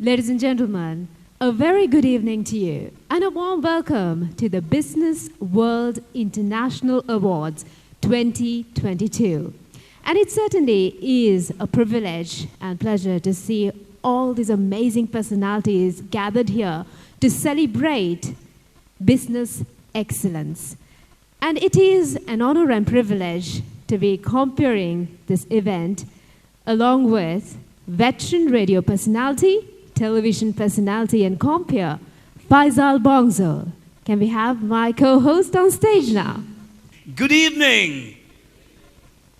Ladies and gentlemen, a very good evening to you and a warm welcome to the Business World International Awards 2022. And it certainly is a privilege and pleasure to see all these amazing personalities gathered here to celebrate business excellence. And it is an honor and privilege to be comparing this event along with veteran radio personality, television personality and compeer, Faisal Bongzo. Can we have my co-host on stage now? Good evening.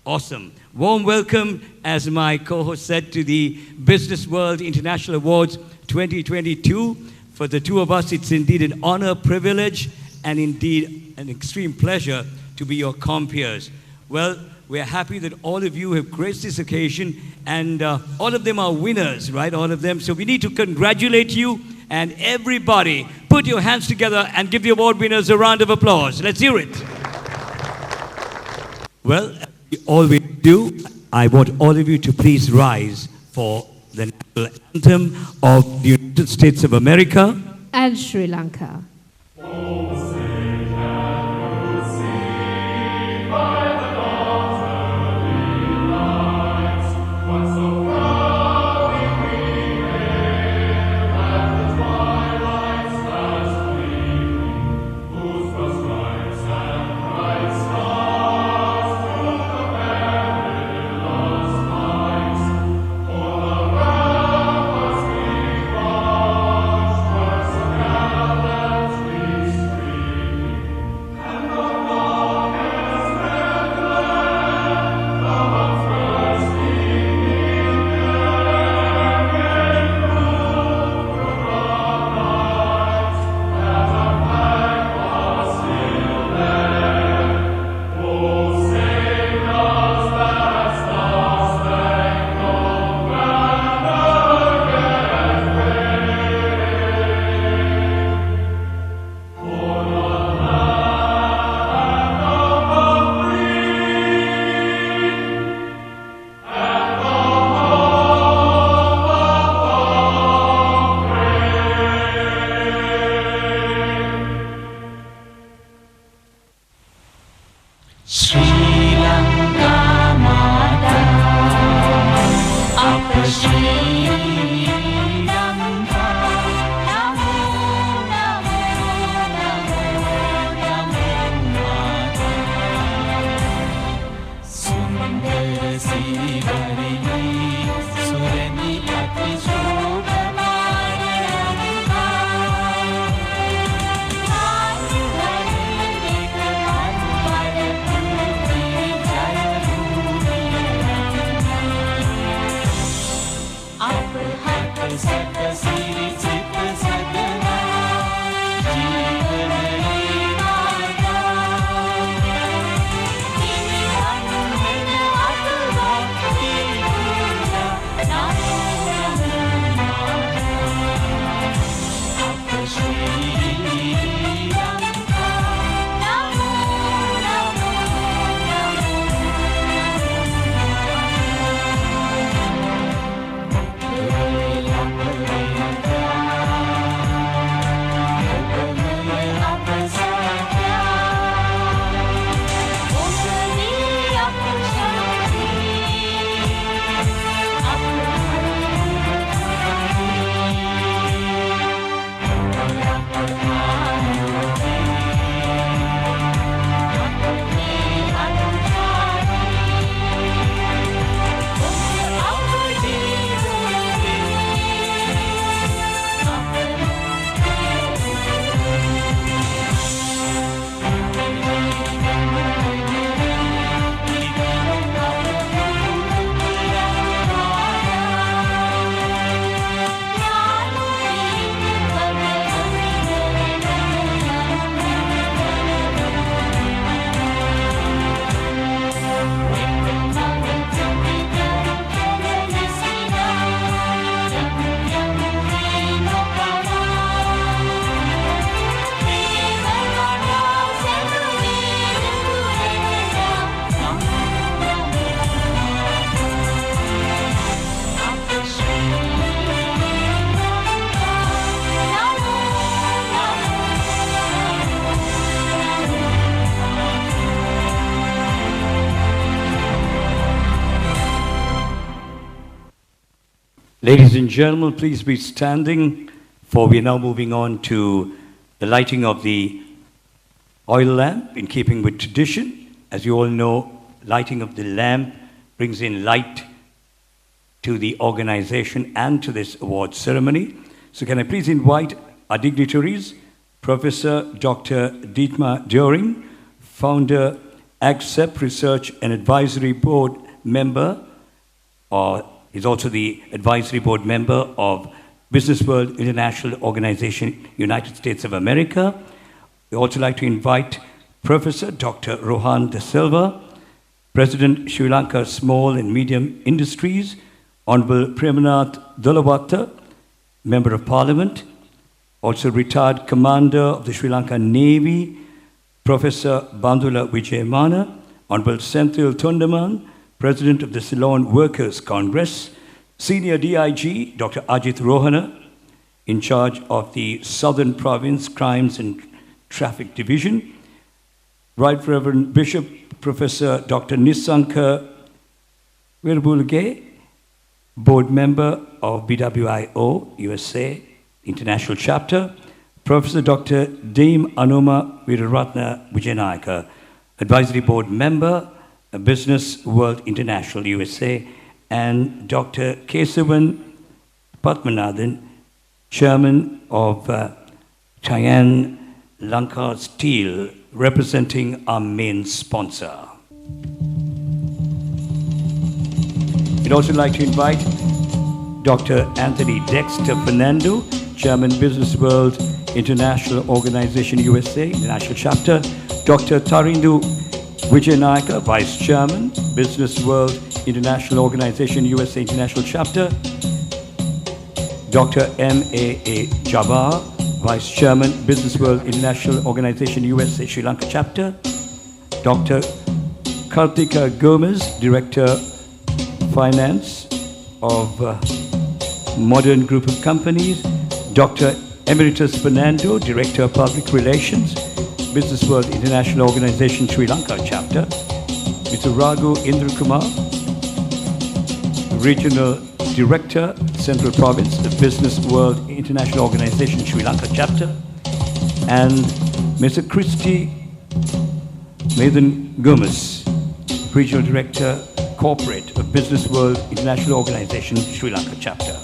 Awesome. Warm welcome, as my co-host said, to the Business World International Awards 2022. For the two of us, it's indeed an honor, privilege, and indeed an extreme pleasure to be your compeers. Well, we're happy that all of you have graced this occasion, and all of them are winners, right? All of them. So we need to congratulate you, and everybody, put your hands together and give the award winners a round of applause. Let's hear it. Well, all we do, I want all of you to please rise for the national anthem of the United States of America and Sri Lanka. Ladies and gentlemen, please be standing, for we are now moving on to the lighting of the oil lamp in keeping with tradition. As you all know, lighting of the lamp brings in light to the organization and to this award ceremony. So can I please invite our dignitaries, Professor Dr. Dietmar Doering, founder, ACCEP Research and Advisory Board member, he's also the advisory board member of Business World International Organization, United States of America. We also like to invite Professor Dr. Rohan de Silva, President, Sri Lanka Small and Medium Industries, Honorable Premanath Dolawata, Member of Parliament, also retired Commander of the Sri Lankan Navy, Professor Bandula Wijemana, Honorable Senthil Thondaman, President of the Ceylon Workers' Congress, Senior DIG, Dr. Ajith Rohana, in charge of the Southern Province Crimes and Traffic Division, Right Reverend Bishop Professor Dr. Nisanka Wirbulge, Board Member of BWIO, USA, International Chapter, Professor Dr. Dame Anoma Weeraratne Wijenayake, Advisory Board Member, Business World International, USA, and Dr. Kesavan Padmanathan, Chairman of Cheyenne Lanka Steel, representing our main sponsor. We'd also like to invite Dr. Anthony Dexter Fernando, Chairman, Business World International Organization, USA, International Chapter, Dr. Tharindu Wijenayake, Vice Chairman, Business World International Organization, USA, International Chapter, Dr. M.A.A. Jabbar, Vice Chairman, Business World International Organization, USA, Sri Lanka Chapter, Dr. Kartika Gomez, Director, Finance of Modern Group of Companies, Dr. Emeritaa Fernando, Director of Public Relations, Business World International Organization, Sri Lanka Chapter, Mr. Ragu Indrakumar, Regional Director, Central Province, the Business World International Organization, Sri Lanka Chapter, and Mr. Christy Nathan Gomez, Regional Director, Corporate of Business World International Organization, Sri Lanka Chapter.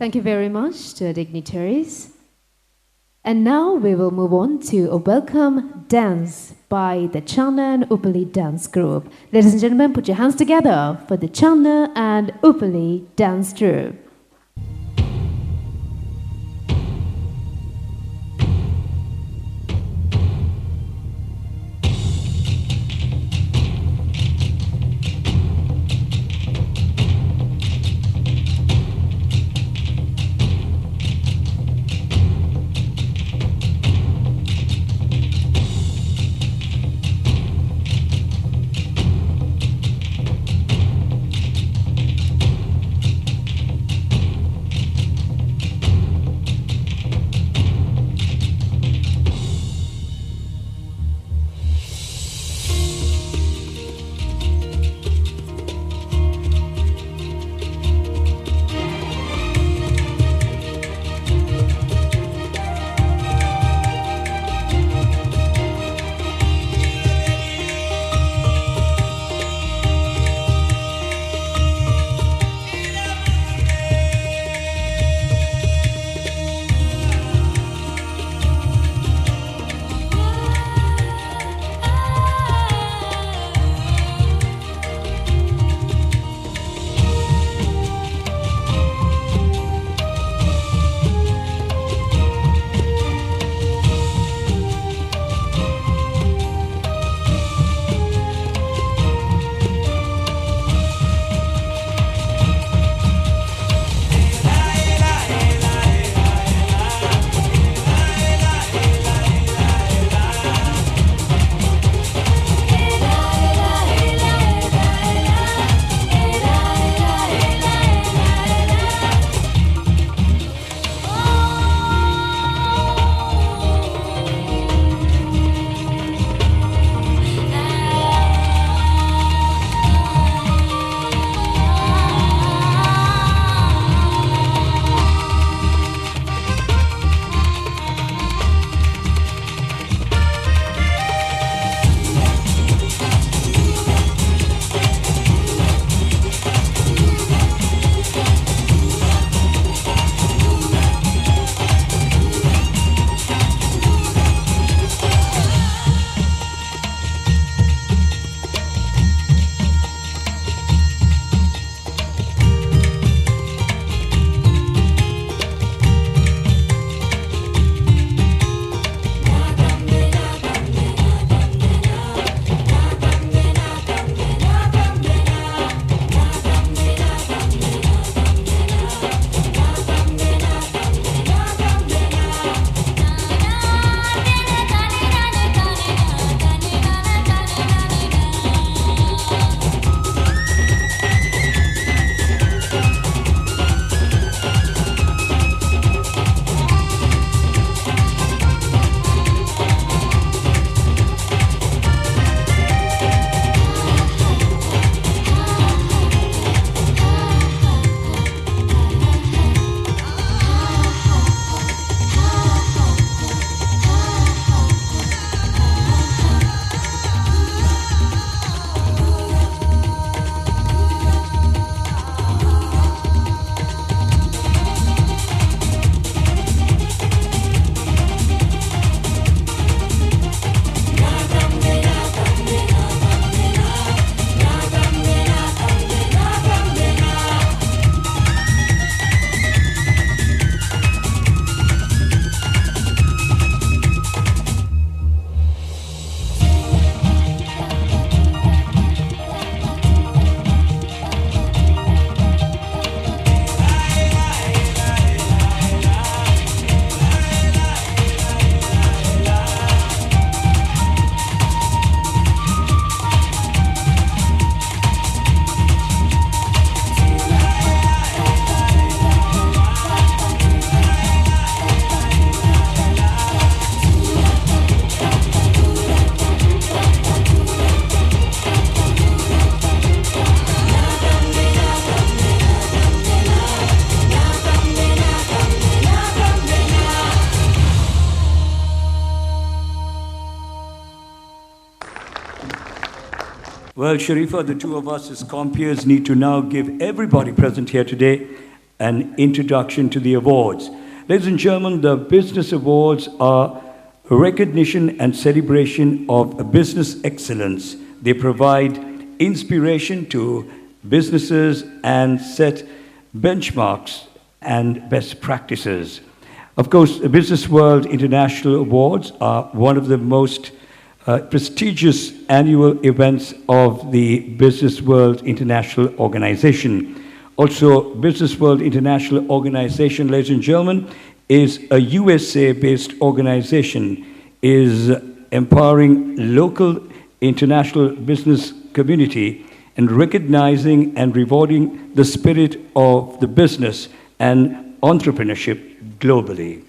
Thank you very much to our dignitaries. And now we will move on to a welcome dance by the Channa and Upali Dance Group. Ladies and gentlemen, put your hands together for the Channa and Upali Dance Group. Well, Sharifa, the two of us as compeers need to now give everybody present here today an introduction to the awards. Ladies and gentlemen, the Business Awards are a recognition and celebration of business excellence. They provide inspiration to businesses and set benchmarks and best practices. Of course, the Business World International Awards are one of the most prestigious annual events of the Business World International Organization. Also, Business World International Organization, ladies and gentlemen, is a USA-based organization, is empowering local international business community and recognizing and rewarding the spirit of the business and entrepreneurship globally.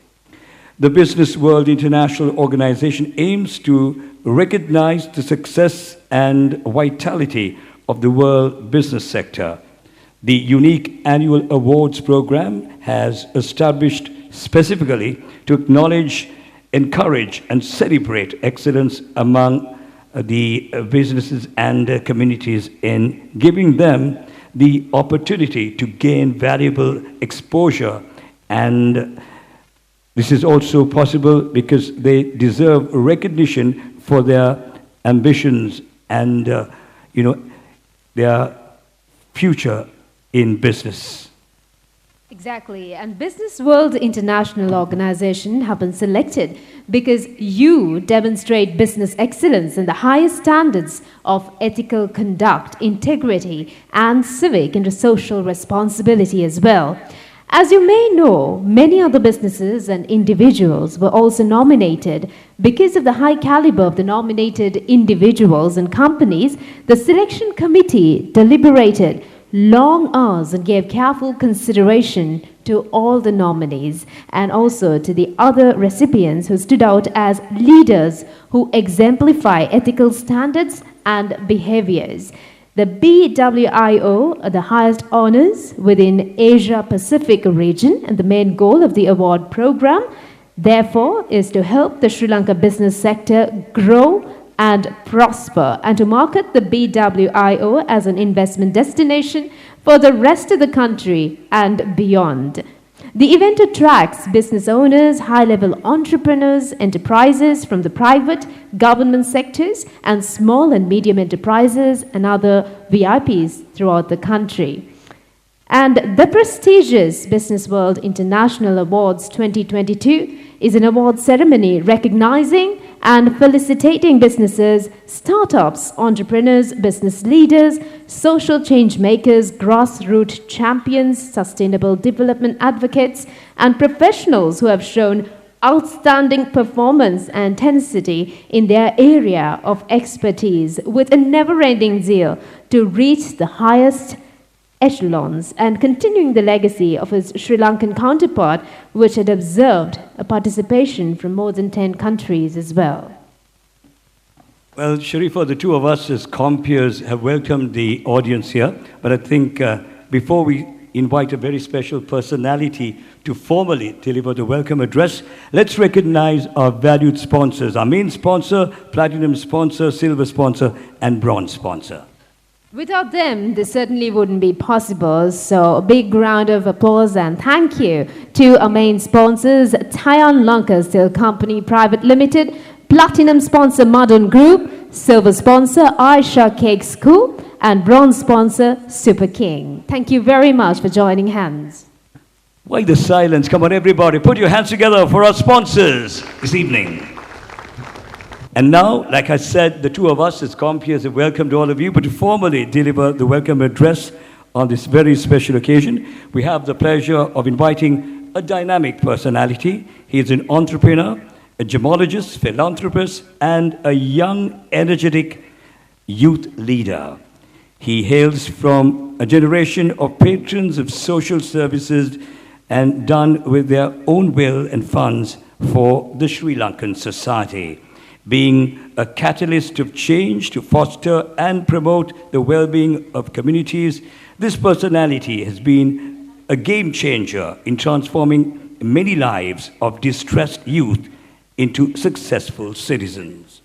The Business World International Organization aims to recognize the success and vitality of the world business sector. The unique annual awards program has established specifically to acknowledge, encourage, and celebrate excellence among the businesses and communities in giving them the opportunity to gain valuable exposure. And this is also possible because they deserve recognition for their ambitions and their future in business. Exactly, and Business World International Organization have been selected because you demonstrate business excellence and the highest standards of ethical conduct, integrity, and civic and social responsibility as well. As you may know, many other businesses and individuals were also nominated. Because of the high caliber of the nominated individuals and companies, the selection committee deliberated long hours and gave careful consideration to all the nominees and also to the other recipients who stood out as leaders who exemplify ethical standards and behaviors. The BWIO are the highest honors within Asia Pacific region, and the main goal of the award program, therefore, is to help the Sri Lanka business sector grow and prosper, and to market the BWIO as an investment destination for the rest of the country and beyond. The event attracts business owners, high-level entrepreneurs, enterprises from the private, government sectors, and small and medium enterprises and other VIPs throughout the country. And the prestigious Business World International Awards 2022 is an award ceremony recognizing and felicitating businesses, startups, entrepreneurs, business leaders, social change makers, grassroots champions, sustainable development advocates, and professionals who have shown outstanding performance and tenacity in their area of expertise with a never-ending zeal to reach the highest echelons and continuing the legacy of his Sri Lankan counterpart, which had observed a participation from more than 10 countries as well. Well, Sharifa, the two of us as compeers have welcomed the audience here, but I think before we invite a very special personality to formally deliver the welcome address, let's recognize our valued sponsors, our main sponsor, platinum sponsor, silver sponsor, and bronze sponsor. Without them, this certainly wouldn't be possible. So a big round of applause and thank you to our main sponsors, Thailand Lanka Steel Company Private Limited, Platinum sponsor Modern Group, Silver sponsor Aisha Cake School, and Bronze sponsor Super King. Thank you very much for joining hands. Why the silence? Come on, everybody, put your hands together for our sponsors this evening. And now, like I said, the two of us as compeers have welcomed all of you, but to formally deliver the welcome address on this very special occasion, we have the pleasure of inviting a dynamic personality. He is an entrepreneur, a gemologist, philanthropist, and a young, energetic youth leader. He hails from a generation of patrons of social services and done with their own will and funds for the Sri Lankan society. Being a catalyst of change to foster and promote the well-being of communities, this personality has been a game changer in transforming many lives of distressed youth into successful citizens.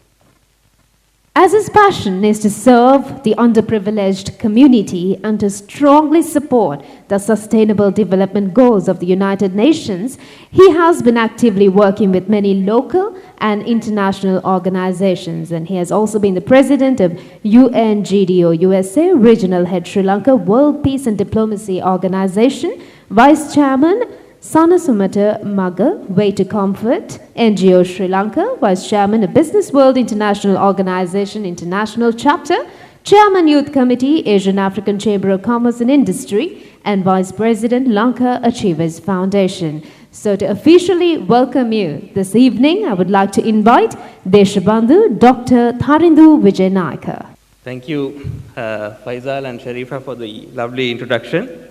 As his passion is to serve the underprivileged community and to strongly support the Sustainable Development Goals of the United Nations, he has been actively working with many local and international organizations, and he has also been the president of UNGDO USA, Regional Head Sri Lanka World Peace and Diplomacy Organization, Vice Chairman Sanasumata Maga, Way to Comfort, NGO Sri Lanka, Vice Chairman of Business World International Organization, International Chapter, Chairman Youth Committee, Asian African Chamber of Commerce and Industry, and Vice President, Lanka Achievers Foundation. So to officially welcome you this evening, I would like to invite Deshabandhu Dr. Tharindu Wijenayake. Thank you, Faisal and Sharifa, for the lovely introduction.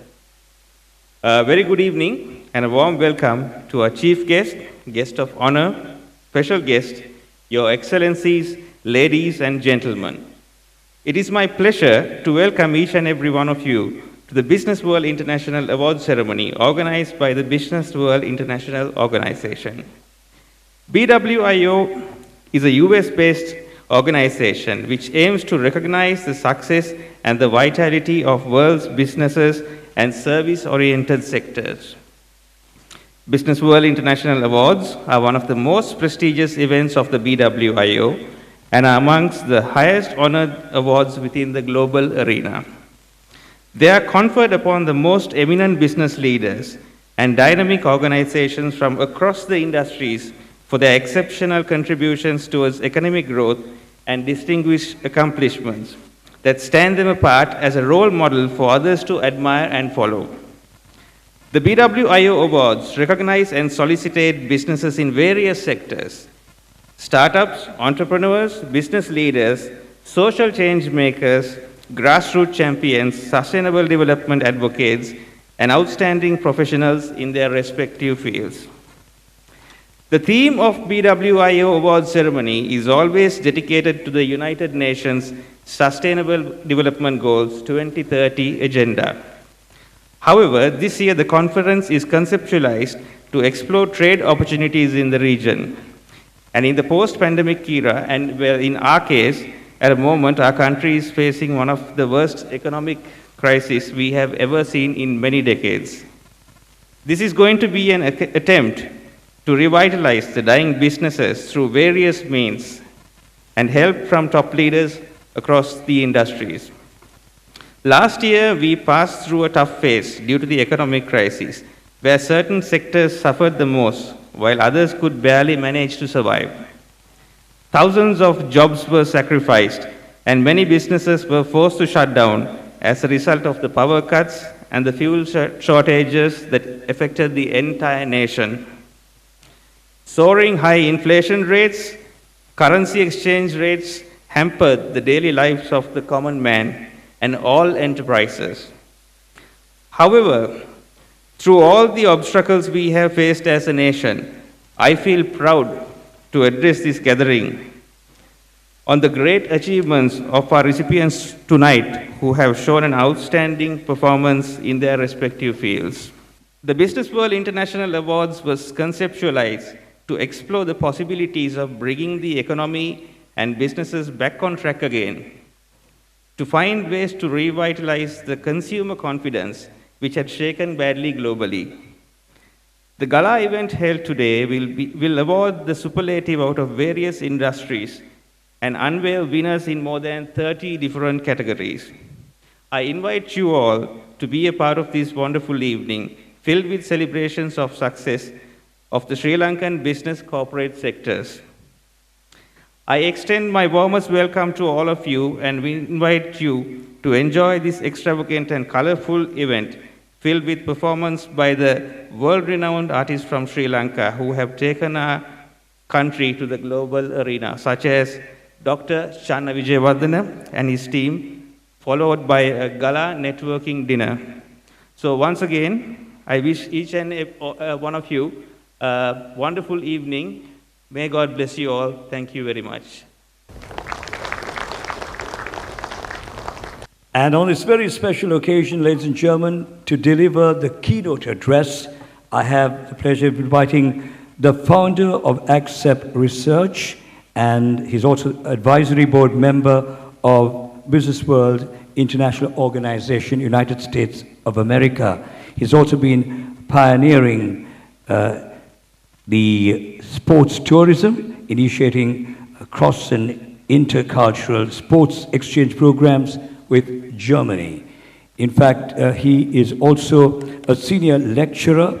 Very good evening and a warm welcome to our chief guest, guest of honor, special guest, Your Excellencies, ladies and gentlemen. It is my pleasure to welcome each and every one of you to the Business World International Awards ceremony organized by the Business World International Organization. BWIO is a US-based organization which aims to recognize the success and the vitality of world's businesses and service-oriented sectors. Business World International Awards are one of the most prestigious events of the BWIO and are amongst the highest honored awards within the global arena. They are conferred upon the most eminent business leaders and dynamic organizations from across the industries for their exceptional contributions towards economic growth and distinguished accomplishments that stand them apart as a role model for others to admire and follow. The BWIO Awards recognize and solicitate businesses in various sectors: startups, entrepreneurs, business leaders, social change makers, grassroots champions, sustainable development advocates, and outstanding professionals in their respective fields. The theme of BWIO Awards ceremony is always dedicated to the United Nations Sustainable Development Goals 2030 agenda. However, this year the conference is conceptualized to explore trade opportunities in the region. And in the post-pandemic era, and well, in our case, at a moment our country is facing one of the worst economic crises we have ever seen in many decades. This is going to be an attempt to revitalize the dying businesses through various means and help from top leaders across the industries. Last year, we passed through a tough phase due to the economic crisis, where certain sectors suffered the most, while others could barely manage to survive. Thousands of jobs were sacrificed, and many businesses were forced to shut down as a result of the power cuts and the fuel shortages that affected the entire nation. Soaring high inflation rates, currency exchange rates hampered the daily lives of the common man and all enterprises. However, through all the obstacles we have faced as a nation, I feel proud to address this gathering on the great achievements of our recipients tonight who have shown an outstanding performance in their respective fields. The Business World International Awards was conceptualized to explore the possibilities of bringing the economy and businesses back on track again, to find ways to revitalize the consumer confidence which had shaken badly globally. The gala event held today will award the superlative out of various industries and unveil winners in more than 30 different categories. I invite you all to be a part of this wonderful evening filled with celebrations of success of the Sri Lankan business corporate sectors. I extend my warmest welcome to all of you and we invite you to enjoy this extravagant and colorful event filled with performance by the world-renowned artists from Sri Lanka who have taken our country to the global arena, such as Dr. Channa Wijewardene and his team, followed by a gala networking dinner. So once again, I wish each and one of you a wonderful evening. May God bless you all. Thank you very much. And on this very special occasion, ladies and gentlemen, to deliver the keynote address, I have the pleasure of inviting the founder of Accept Research and he's also advisory board member of Business World International Organization, United States of America. He's also been pioneering the sports tourism, initiating cross and intercultural sports exchange programs with Germany. In fact, he is also a senior lecturer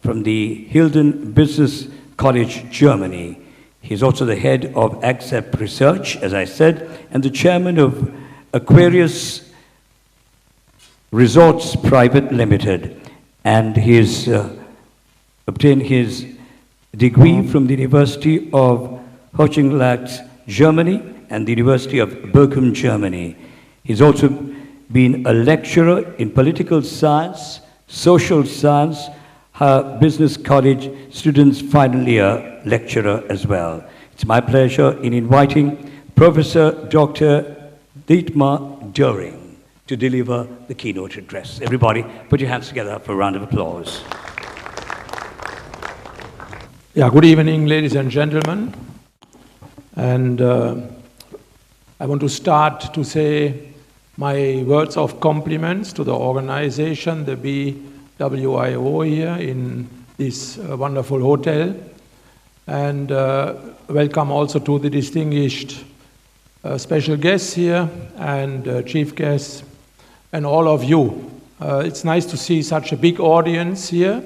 from the Hilden Business College, Germany. He's also the head of ACCEPT Research, as I said, and the chairman of Aquarius Resorts Private Limited. And he's obtained his degree from the University of Hohenlohe, Germany, and the University of Bochum, Germany. He's also been a lecturer in political science, social science, business college students' final year lecturer as well. It's my pleasure in inviting Professor Dr. Dietmar Doering to deliver the keynote address. Everybody, put your hands together for a round of applause. Yeah, good evening, ladies and gentlemen. And I want to start to say my words of compliments to the organization, the BWIO here in this wonderful hotel. And welcome also to the distinguished special guests here and chief guests and all of you. It's nice to see such a big audience here.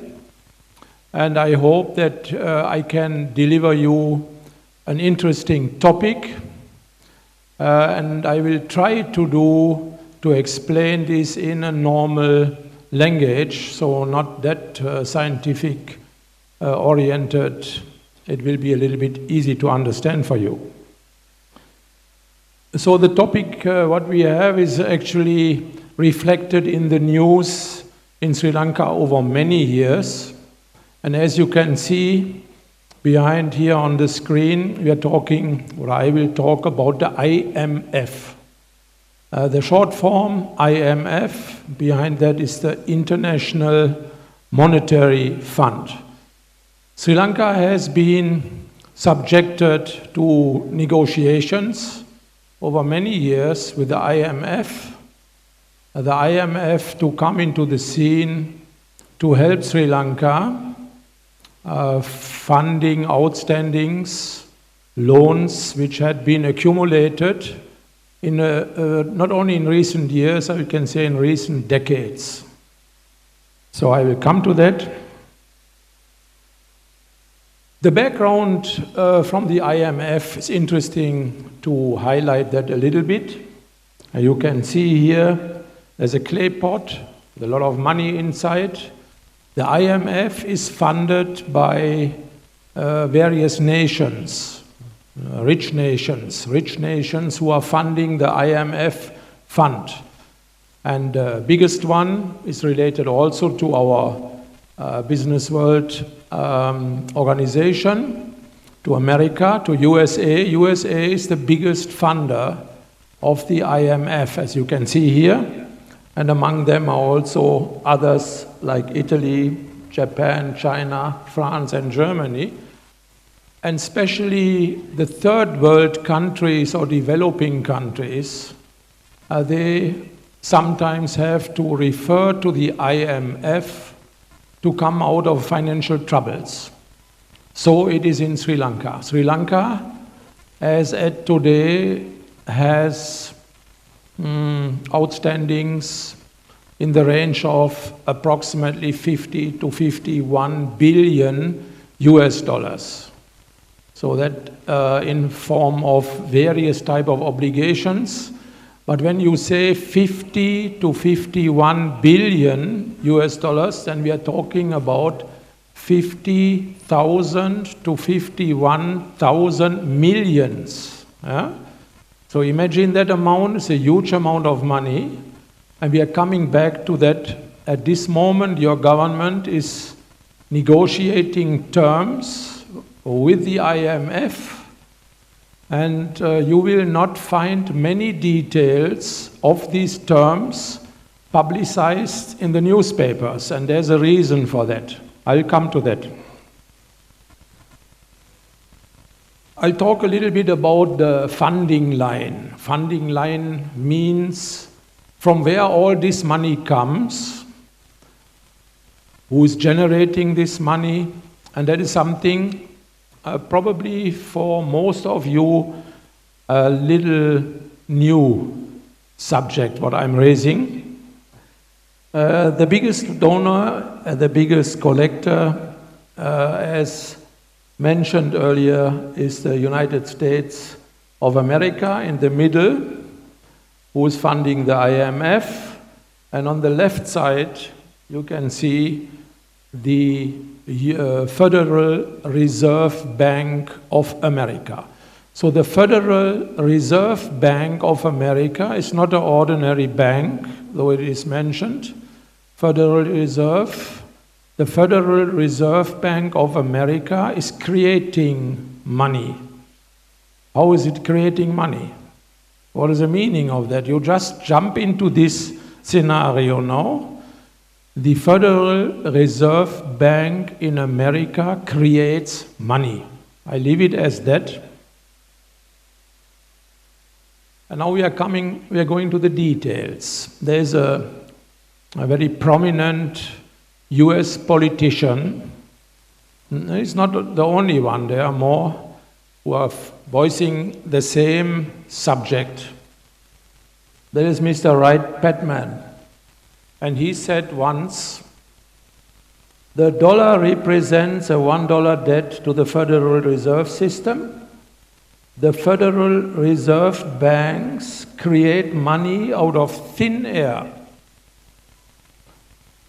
And I hope that I can deliver you an interesting topic. And I will try to explain this in a normal language, so not that scientific oriented. It will be a little bit easy to understand for you. So the topic what we have is actually reflected in the news in Sri Lanka over many years. And as you can see behind here on the screen, we are talking, or I will talk about the IMF. The short form IMF, behind that is the International Monetary Fund. Sri Lanka has been subjected to negotiations over many years with the IMF. The IMF to come into the scene to help Sri Lanka funding outstandings, loans which had been accumulated in not only in recent years, I can say in recent decades. So I will come to that. The background from the IMF is interesting to highlight that a little bit. You can see here there's a clay pot with a lot of money inside. The IMF is funded by various nations, rich nations who are funding the IMF fund. And the biggest one is related also to our Business World organization, to America, to USA. USA is the biggest funder of the IMF, as you can see here. And among them are also others like Italy, Japan, China, France, and Germany. And especially the third world countries or developing countries, they sometimes have to refer to the IMF to come out of financial troubles. So it is in Sri Lanka. Sri Lanka, as at today, has outstandings in the range of approximately 50 to 51 billion US dollars. So that in form of various type of obligations. But when you say 50 to 51 billion US dollars, then we are talking about 50,000 to 51,000 millions. Yeah? So imagine that amount. It's a huge amount of money. And we are coming back to that. At this moment, your government is negotiating terms with the IMF. And you will not find many details of these terms publicized in the newspapers. And there's a reason for that. I'll come to that. I'll talk a little bit about the funding line. Funding line means from where all this money comes, who is generating this money, and that is something probably for most of you a little new subject, what I'm raising. The biggest donor, the biggest collector, as mentioned earlier, is the United States of America in the middle, who is funding the IMF. And on the left side, you can see the Federal Reserve Bank of America. So the Federal Reserve Bank of America is not an ordinary bank, though it is mentioned. The Federal Reserve Bank of America is creating money. How is it creating money? What is the meaning of that? You just jump into this scenario now. The Federal Reserve Bank in America creates money. I leave it as that. And now we are going to the details. There's a very prominent US politician. He's not the only one, there are more who are voicing the same subject. There is Mr. Wright Patman. And he said once, the dollar represents a $1 debt to the Federal Reserve System. The Federal Reserve banks create money out of thin air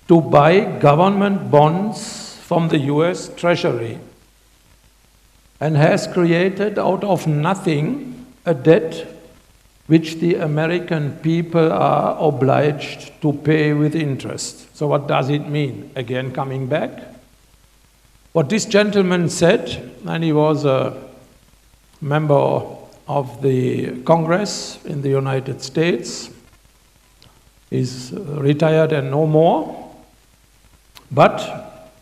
to buy government bonds from the US Treasury, and has created out of nothing a debt which the American people are obliged to pay with interest. So what does it mean? Again, coming back. What this gentleman said, and he was a member of the Congress in the United States, is retired and no more. But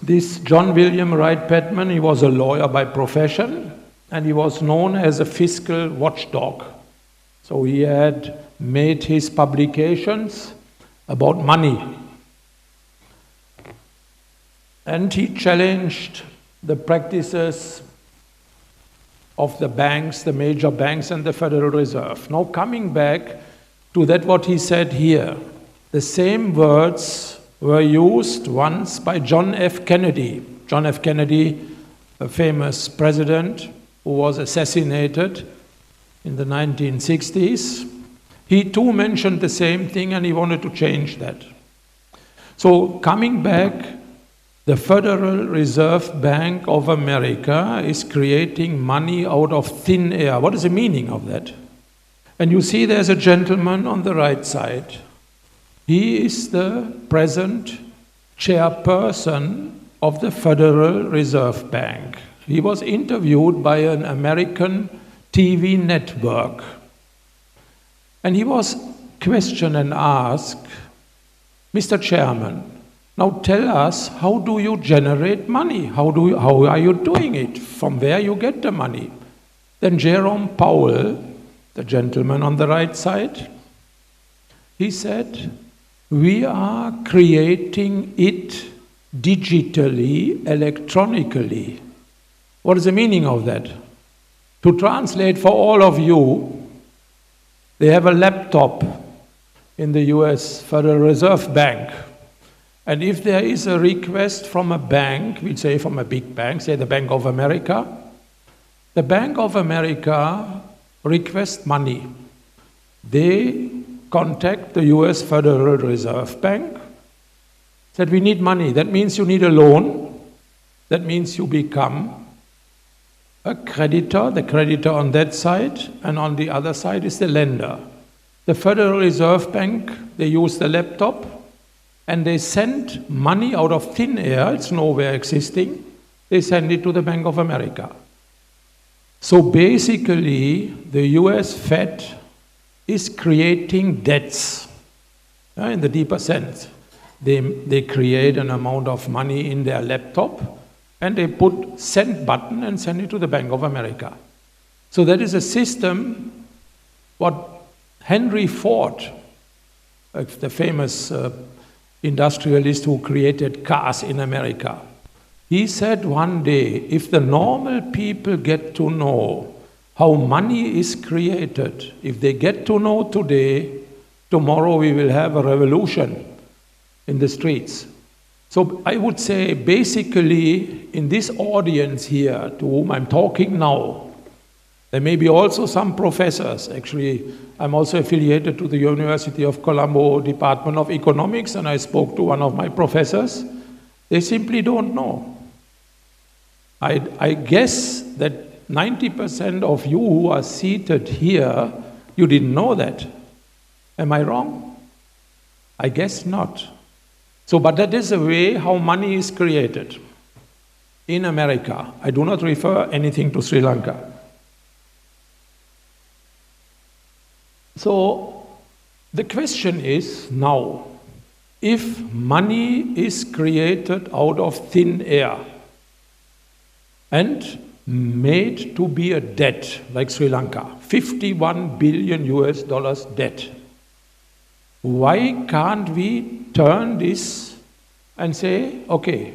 this John William Wright Patman, he was a lawyer by profession, and he was known as a fiscal watchdog. So he had made his publications about money. And he challenged the practices of the banks, the major banks and the Federal Reserve. Now coming back to that what he said here, the same words were used once by John F. Kennedy. John F. Kennedy, a famous president who was assassinated in the 1960s. He too mentioned the same thing and he wanted to change that. So coming back, the Federal Reserve Bank of America is creating money out of thin air. What is the meaning of that? And you see there's a gentleman on the right side. He is the present chairperson of the Federal Reserve Bank. He was interviewed by an American TV network. And he was questioned and asked, Mr. Chairman, now tell us, how do you generate money? How are you doing it? From where you get the money? Then Jerome Powell, the gentleman on the right side, he said, we are creating it digitally, electronically. What is the meaning of that? To translate for all of you, they have a laptop in the US Federal Reserve Bank. And if there is a request from a bank, we say from a big bank, say the Bank of America, the Bank of America requests money. They contact the US Federal Reserve Bank, said we need money. That means you need a loan. That means you become a creditor, the creditor on that side, and on the other side is the lender. The Federal Reserve Bank, they use the laptop, and they send money out of thin air, it's nowhere existing, they send it to the Bank of America. So basically, the US Fed is creating debts in the deeper sense. They create an amount of money in their laptop, and they put send button and send it to the Bank of America. So that is a system what Henry Ford, the famous industrialist who created cars in America, he said one day, if the normal people get to know how money is created, if they get to know today, tomorrow we will have a revolution in the streets. So I would say basically in this audience here to whom I'm talking now, there may be also some professors. Actually, I'm also affiliated to the University of Colombo Department of Economics, and I spoke to one of my professors. They simply don't know. I guess that 90% of you who are seated here, you didn't know that. Am I wrong? I guess not. So, but that is the way how money is created in America. I do not refer anything to Sri Lanka. So, the question is now, if money is created out of thin air and made to be a debt, like Sri Lanka, $51 billion debt, why can't we turn this and say, okay,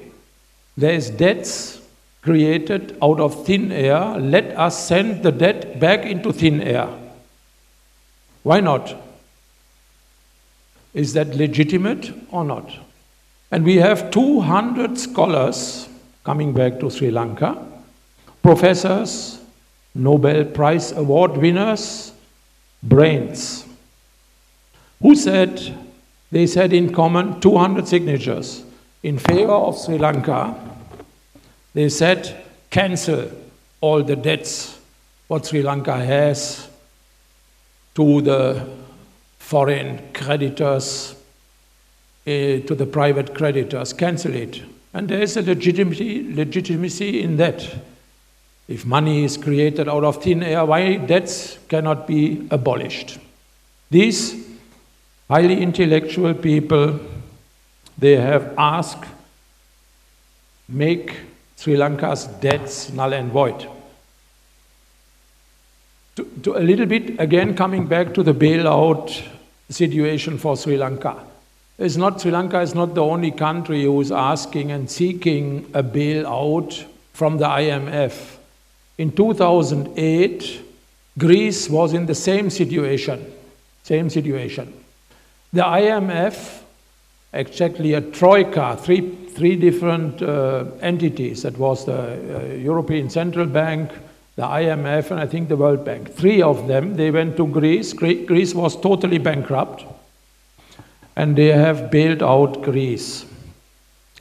there's debts created out of thin air, let us send the debt back into thin air. Why not? Is that legitimate or not? And we have 200 scholars coming back to Sri Lanka, professors, Nobel Prize Award winners, brains. Who said, they said in common 200 signatures in favor of Sri Lanka. They said cancel all the debts what Sri Lanka has to the foreign creditors, to the private creditors, cancel it. And there is a legitimacy in that. If money is created out of thin air, why debts cannot be abolished? These highly intellectual people, they have asked, make Sri Lanka's debts null and void. To a little bit, again, coming back to the bailout situation for Sri Lanka. Sri Lanka is not the only country who is asking and seeking a bailout from the IMF. In 2008, Greece was in the same situation. The IMF, exactly a troika, three different entities. That was the European Central Bank, the IMF, and I think the World Bank. Three of them, they went to Greece. Greece was totally bankrupt, and they have bailed out Greece.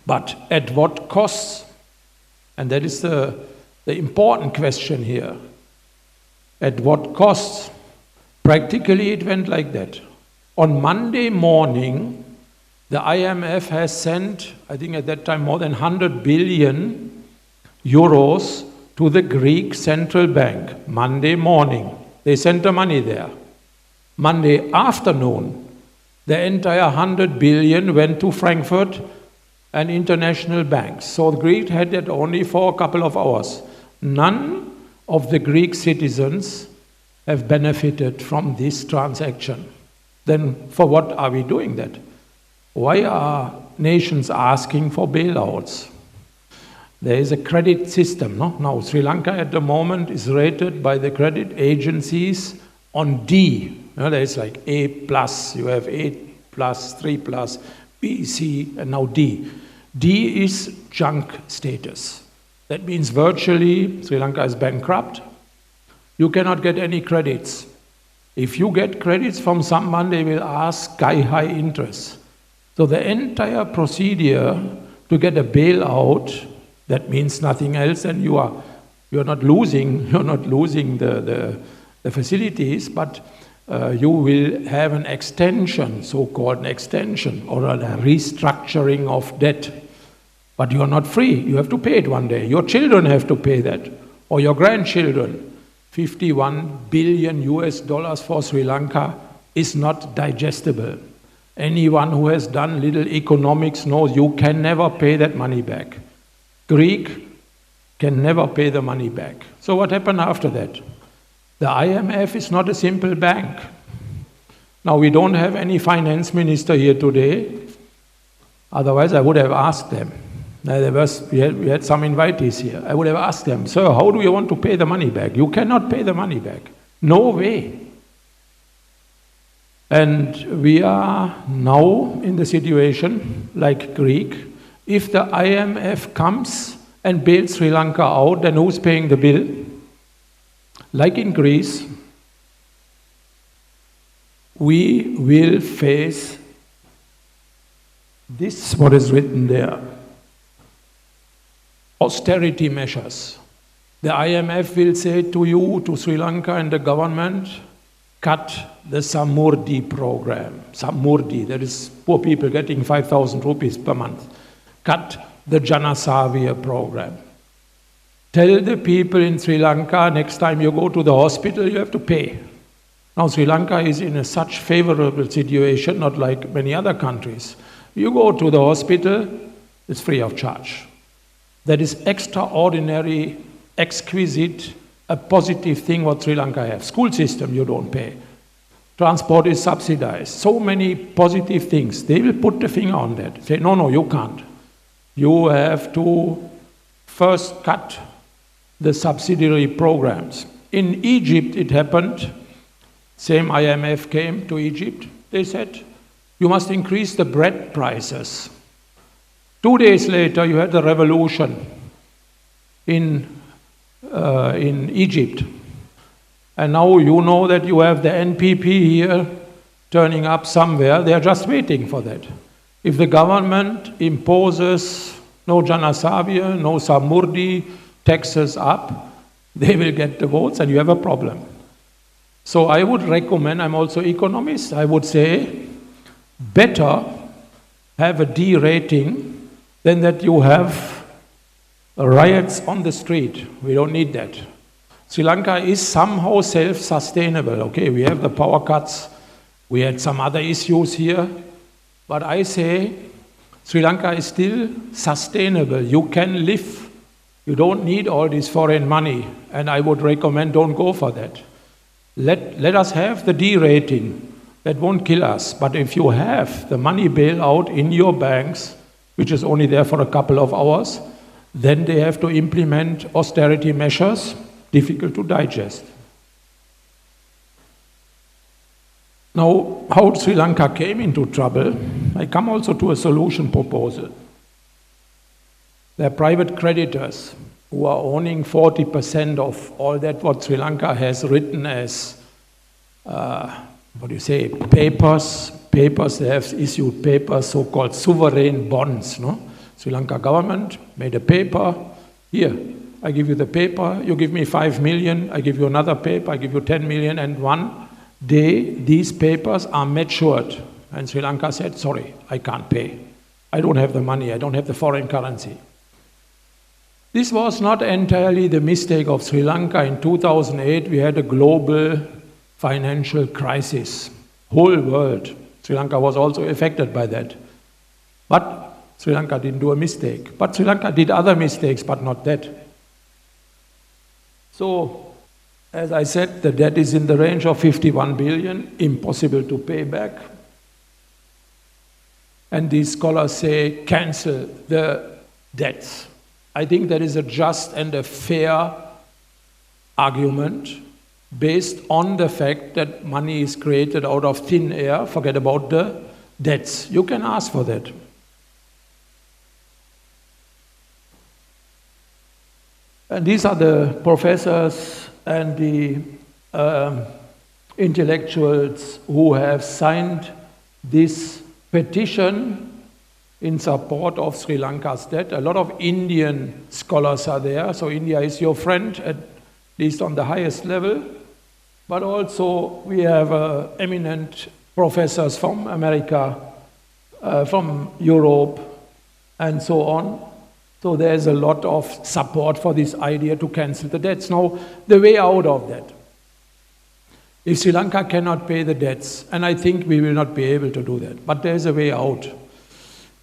But at what cost? And that is the important question here. At what cost? Practically, it went like that. On Monday morning, the IMF has sent, I think at that time, more than 100 billion euros to the Greek Central Bank. Monday morning, they sent the money there. Monday afternoon, the entire 100 billion went to Frankfurt and international banks. So the Greek had that only for a couple of hours. None of the Greek citizens have benefited from this transaction. Then for what are we doing that? Why are nations asking for bailouts? There is a credit system. No? Now, Sri Lanka at the moment is rated by the credit agencies on D. There is like A+, you have A+, 3+, B, C, and now D. D is junk status. That means virtually Sri Lanka is bankrupt. You cannot get any credits. If you get credits from someone, they will ask sky-high interest. So the entire procedure to get a bailout, that means nothing else, and you're not losing the facilities, but you will have an extension, so-called an extension, or a restructuring of debt. But you're not free. You have to pay it one day. Your children have to pay that, or your grandchildren. $51 billion for Sri Lanka is not digestible. Anyone who has done little economics knows you can never pay that money back. Greek can never pay the money back. So what happened after that? The IMF is not a simple bank. Now, we don't have any finance minister here today. Otherwise, I would have asked them. We had some invitees here. I would have asked them, sir, how do you want to pay the money back? You cannot pay the money back. No way. And we are now in the situation, like Greek, if the IMF comes and bails Sri Lanka out, then who's paying the bill? Like in Greece, we will face this, what is written there, austerity measures. The IMF will say to you, to Sri Lanka and the government, cut the Samurdhi program. Samurdhi, that is poor people getting 5,000 rupees per month. Cut the Janasavya program. Tell the people in Sri Lanka, next time you go to the hospital, you have to pay. Now Sri Lanka is in a such favorable situation, not like many other countries. You go to the hospital, it's free of charge. That is extraordinary, exquisite, a positive thing what Sri Lanka has. School system, you don't pay. Transport is subsidized. So many positive things. They will put the finger on that. Say, no, you can't. You have to first cut the subsidiary programs. In Egypt, it happened. Same IMF came to Egypt. They said, you must increase the bread prices. 2 days later, you had the revolution in Egypt. And now you know that you have the NPP here turning up somewhere. They are just waiting for that. If the government imposes no Janasavya, no Samurdhi, taxes up, they will get the votes and you have a problem. So I would recommend, I'm also economist, I would say, better have a D rating than that you have riots on the street. We don't need that. Sri Lanka is somehow self-sustainable. Okay, we have the power cuts, we had some other issues here, but I say Sri Lanka is still sustainable. You can live. You don't need all this foreign money, and I would recommend don't go for that. Let us have the D rating. That won't kill us. But if you have the money bailout in your banks, which is only there for a couple of hours, then they have to implement austerity measures, difficult to digest. Now, how Sri Lanka came into trouble, I come also to a solution proposal. There are private creditors who are owning 40% of all that what Sri Lanka has written as, papers. They have issued papers, so-called sovereign bonds. No? Sri Lanka government made a paper. Here, I give you the paper, you give me 5 million, I give you another paper, I give you 10 million, and one day these papers are matured. And Sri Lanka said, sorry, I can't pay. I don't have the money, I don't have the foreign currency. This was not entirely the mistake of Sri Lanka. In 2008, we had a global financial crisis. Whole world. Sri Lanka was also affected by that. But Sri Lanka didn't do a mistake. But Sri Lanka did other mistakes, but not that. So, as I said, the debt is in the range of 51 billion, impossible to pay back. And these scholars say, cancel the debts. I think that is a just and a fair argument based on the fact that money is created out of thin air. Forget about the debts. You can ask for that. And these are the professors and the intellectuals who have signed this petition in support of Sri Lanka's debt. A lot of Indian scholars are there, so India is your friend, at least on the highest level. But also we have eminent professors from America, from Europe, and so on. So there's a lot of support for this idea to cancel the debts. Now, the way out of that. If Sri Lanka cannot pay the debts, and I think we will not be able to do that, but there's a way out.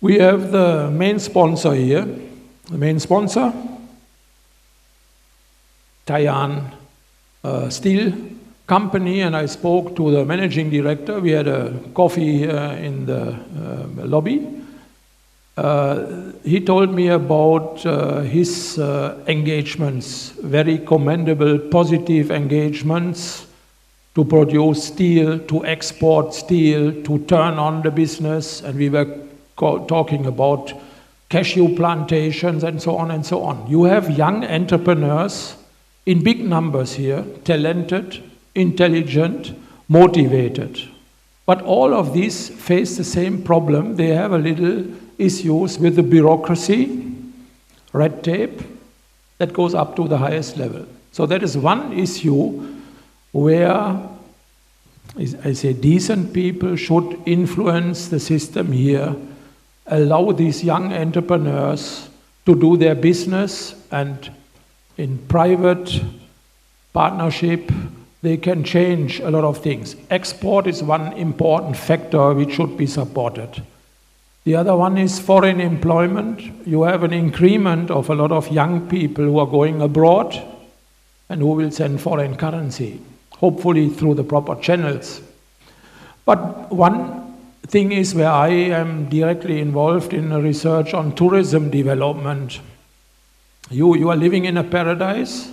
We have the main sponsor here. The main sponsor Thailand steel company, and I spoke to the managing director. We had a coffee in the lobby. He told me about his engagements, very commendable, positive engagements to produce steel, to export steel, to turn on the business, and we were talking about cashew plantations and so on and so on. You have young entrepreneurs in big numbers here, talented, intelligent, motivated. But all of these face the same problem. They have a little issues with the bureaucracy, red tape, that goes up to the highest level. So that is one issue where I say decent people should influence the system here, allow these young entrepreneurs to do their business, and in private partnership they can change a lot of things. Export is one important factor which should be supported. The other one is foreign employment. You have an increment of a lot of young people who are going abroad and who will send foreign currency, hopefully through the proper channels. But one thing is where I am directly involved in research on tourism development. You are living in a paradise,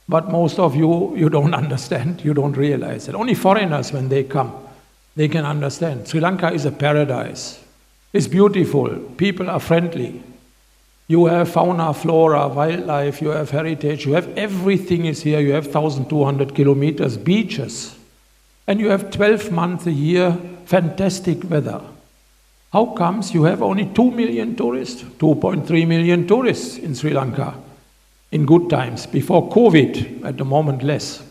but most of you don't understand, you don't realize it. Only foreigners, when they come, they can understand. Sri Lanka is a paradise. It's beautiful, people are friendly. You have fauna, flora, wildlife, you have heritage, you have everything is here. You have 1,200 kilometers, beaches. And you have 12 months a year, fantastic weather. How comes you have only 2 million tourists, 2.3 million tourists in Sri Lanka in good times, before COVID, at the moment less.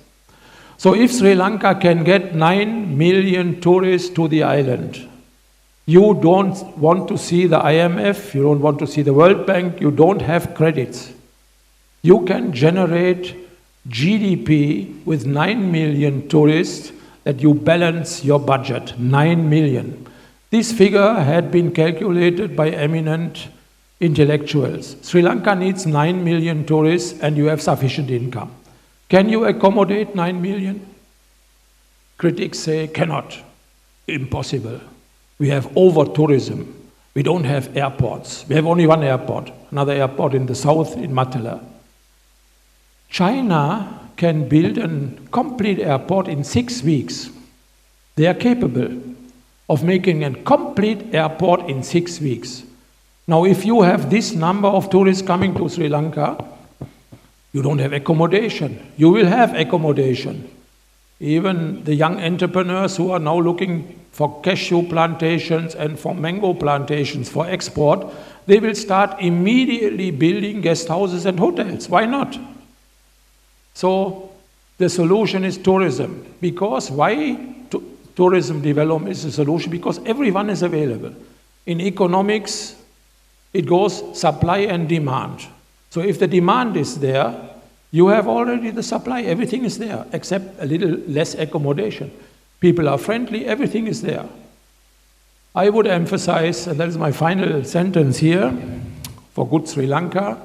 So if Sri Lanka can get 9 million tourists to the island, you don't want to see the IMF, you don't want to see the World Bank, you don't have credits. You can generate GDP with 9 million tourists that you balance your budget, 9 million. This figure had been calculated by eminent intellectuals. Sri Lanka needs 9 million tourists and you have sufficient income. Can you accommodate 9 million? Critics say cannot, impossible. We have over-tourism. We don't have airports. We have only one airport, another airport in the south, in Matala. China can build a complete airport in 6 weeks. They are capable of making a complete airport in 6 weeks. Now, if you have this number of tourists coming to Sri Lanka, you don't have accommodation. You will have accommodation. Even the young entrepreneurs who are now looking for cashew plantations and for mango plantations for export, they will start immediately building guest houses and hotels. Why not? So the solution is tourism. Because why tourism development is a solution? Because everyone is available. In economics, it goes supply and demand. So if the demand is there, you have already the supply, everything is there, except a little less accommodation. People are friendly, everything is there. I would emphasize, and that is my final sentence here, for good Sri Lanka,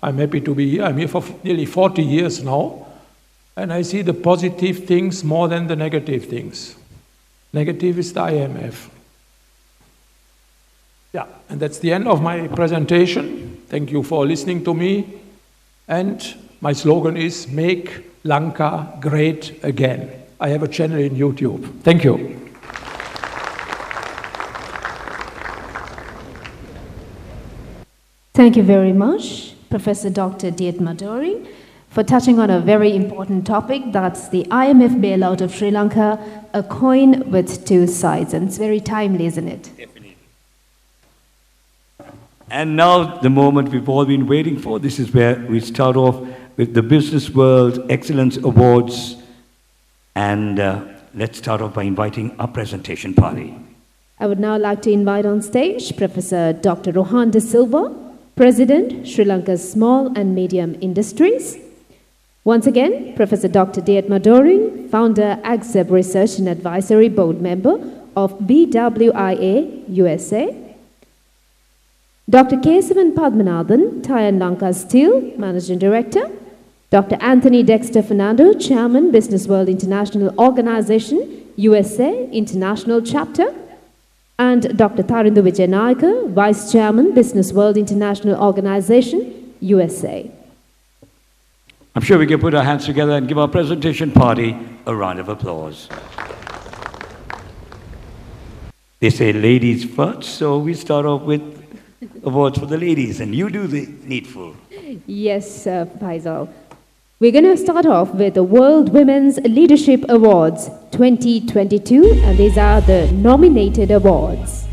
I'm happy to be here. I'm here for nearly 40 years now, and I see the positive things more than the negative things. Negative is the IMF. Yeah, and that's the end of my presentation. Thank you for listening to me. And my slogan is, make Lanka great again. I have a channel in YouTube. Thank you. Thank you very much, Professor Dr. Dietmar Doering, for touching on a very important topic. That's the IMF bailout of Sri Lanka, a coin with two sides. And it's very timely, isn't it? Definitely. And now the moment we've all been waiting for. This is where we start off with the Business World Excellence Awards. And let's start off by inviting our presentation party. I would now like to invite on stage Professor Dr. Rohan de Silva, President, Sri Lanka's Small and Medium Industries. Once again, Professor Dr. Dietmar Doering, Founder, AgSeb Research and Advisory Board Member of BWIO, USA. Dr. Kesavan Padmanathan, Thai and Lanka Steel, Managing Director. Dr. Anthony Dexter Fernando, Chairman, Business World International Organization, USA International Chapter, and Dr. Tharindu Wijenayake, Vice Chairman, Business World International Organization, USA. I'm sure we can put our hands together and give our presentation party a round of applause. They say ladies first, so we start off with awards for the ladies, and you do the needful. Yes, Faisal. We're going to start off with the World Women's Leadership Awards 2022, and these are the nominated awards.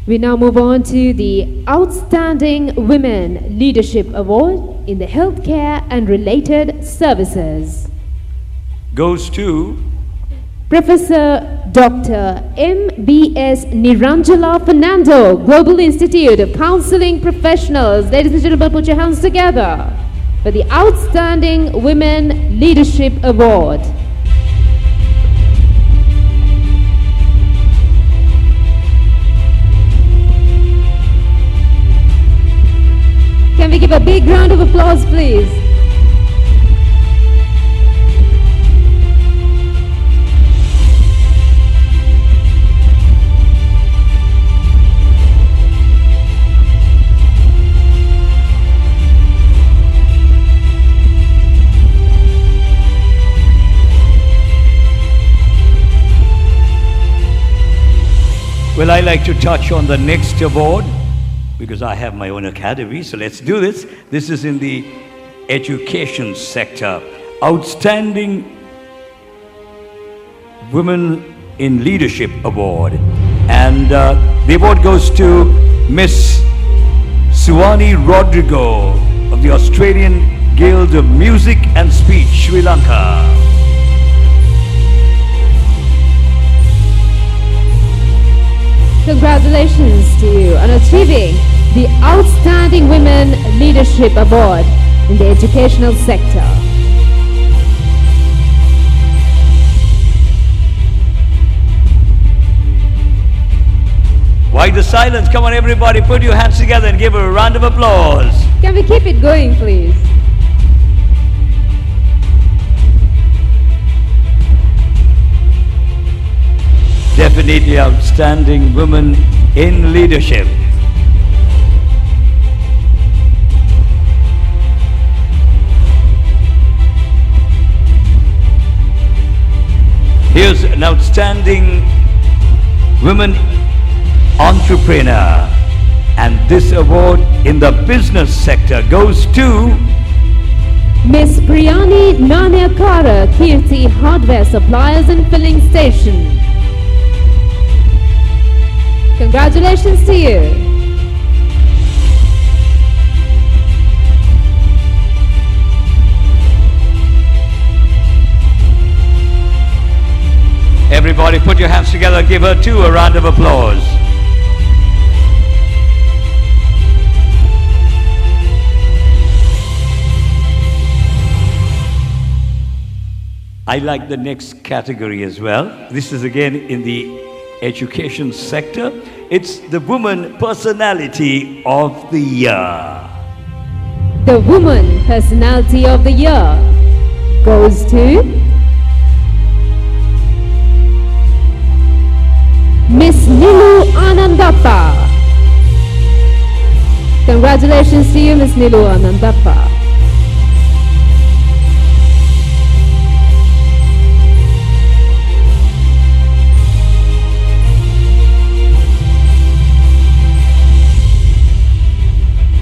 We now move on to the Outstanding Women Leadership Award in the Healthcare and Related Services. Goes to Professor Dr. M.B.S. Niranjala Fernando, Global Institute of Counseling Professionals. Ladies and gentlemen, put your hands together for the Outstanding Women Leadership Award. Can we give a big round of applause, please? Well, I like to touch on the next award because I have my own academy, so let's do this. This is in the education sector. Outstanding Women in Leadership Award. And the award goes to Miss Suwani Rodrigo of the Australian Guild of Music and Speech, Sri Lanka. Congratulations to you on achieving the Outstanding Women Leadership Award in the educational sector. Why the silence? Come on, everybody, put your hands together and give her a round of applause. Can we keep it going, please? Definitely outstanding women in leadership. Here's an outstanding women entrepreneur, and this award in the business sector goes to Miss Priyani Nanyakara, Kirti Hardware Suppliers and Filling Station. Congratulations to you. Everybody put your hands together, give her too a round of applause. I like the next category as well. This is again in the education sector. It's the Woman Personality of the Year. The Woman Personality of the Year goes to Miss Nilu Anandappa. Congratulations to you, Miss Nilu Anandappa.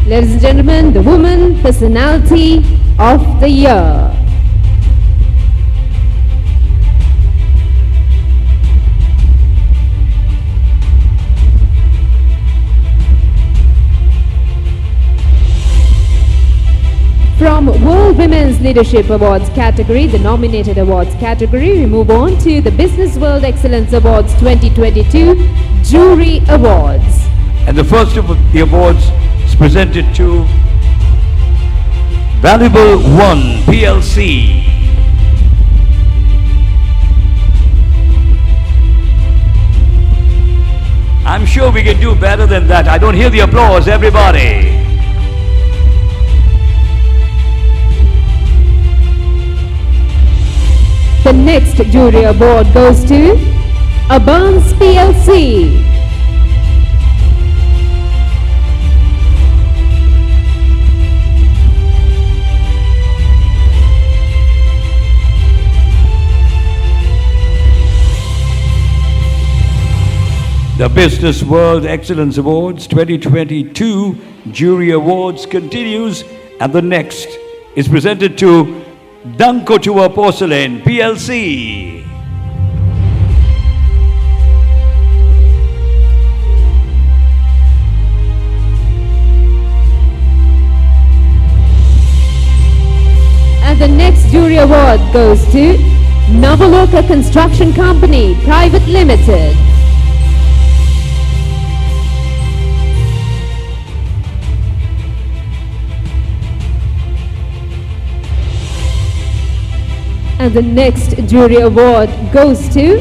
Ladies and gentlemen, the Woman Personality of the Year. From World Women's Leadership Awards category, the nominated awards category, we move on to the Business World Excellence Awards 2022 Jury Awards. And the first of the awards is presented to Valuable One PLC. I'm sure we can do better than that. I don't hear the applause, everybody. The next jury award goes to Burns PLC. The Business World Excellence Awards 2022 Jury Awards continues, and the next is presented to Dankotua Porcelain PLC. And the next jury award goes to Navaloka Construction Company Private Limited. And the next jury award goes to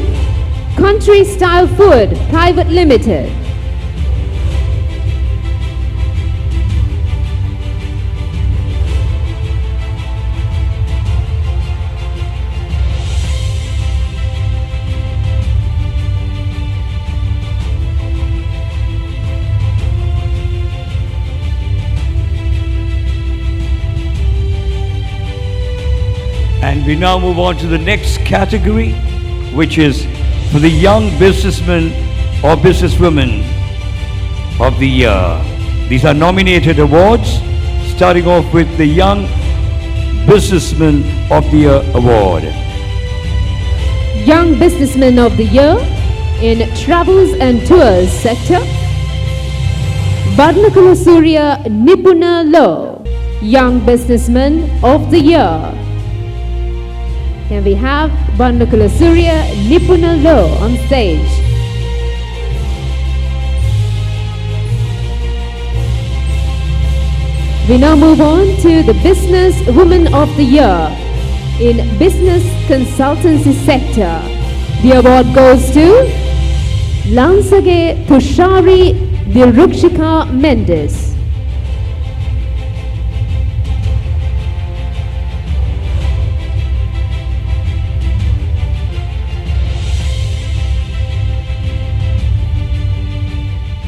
Country Style Food Private Limited. And we now move on to the next category, which is for the Young Businessman or Businesswoman of the Year. These are nominated awards, starting off with the Young Businessman of the Year award. Young Businessman of the Year in Travels and Tours sector, Barnakula Surya Nipuna Lo, Young Businessman of the Year. Can we have Bandula Surya Nipuna Lo on stage? We now move on to the Business Woman of the Year in Business Consultancy sector. The award goes to Lansage Tushari Dirukshika Mendes.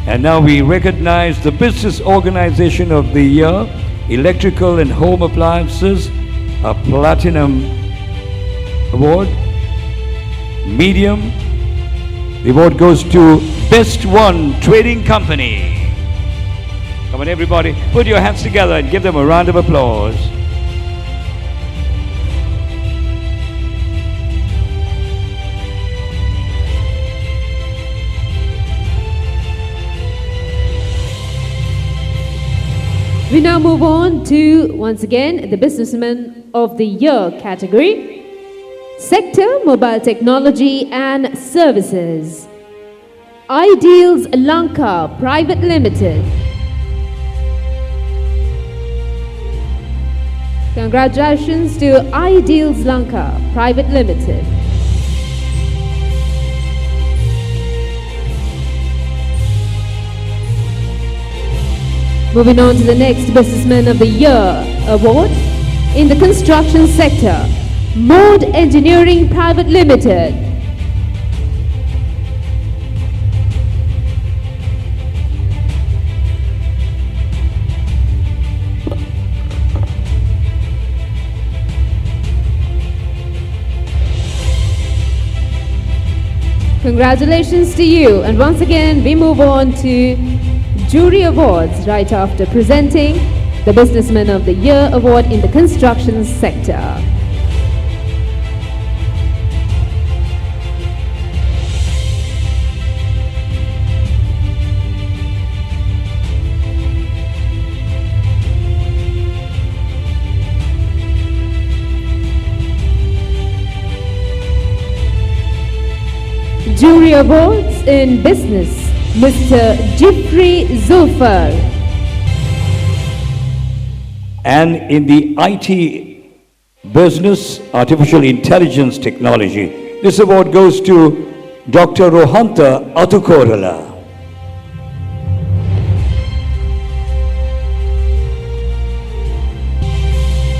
And now we recognize the Business Organization of the Year, Electrical and Home Appliances, a Platinum Award. Medium, the award goes to Best One Trading Company. Come on everybody, put your hands together and give them a round of applause. We now move on to, once again, the Businessman of the Year category. Sector, Mobile Technology and Services. Ideals Lanka Private Limited. Congratulations to Ideals Lanka Private Limited. Moving on to the next Businessman of the Year award in the construction sector, Mode Engineering Private Limited. Congratulations to you, and once again we move on to Jury Awards right after presenting the Businessman of the Year award in the construction sector. Jury Awards in Business, Mr. Jeffrey Zulfar. And in the IT business, artificial intelligence technology, this award goes to Dr. Rohanta Atukorala.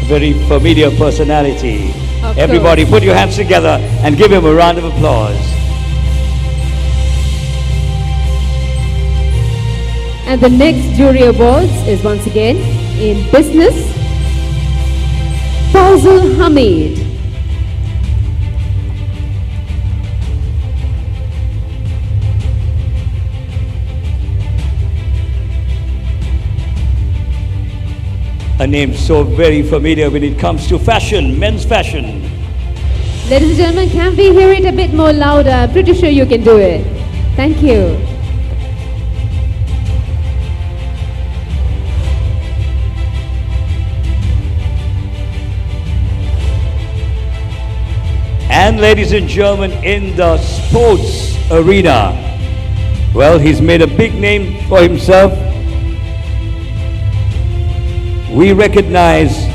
very familiar personality. Of Everybody course. put your hands together and give him a round of applause. And the next jury awards is once again in business. Fazil Hamid. A name so very familiar when it comes to fashion, men's fashion. Ladies and gentlemen, can we hear it a bit more louder? I'm pretty sure you can do it. Thank you. And ladies and gentlemen, in the sports arena, well, he's made a big name for himself. We recognize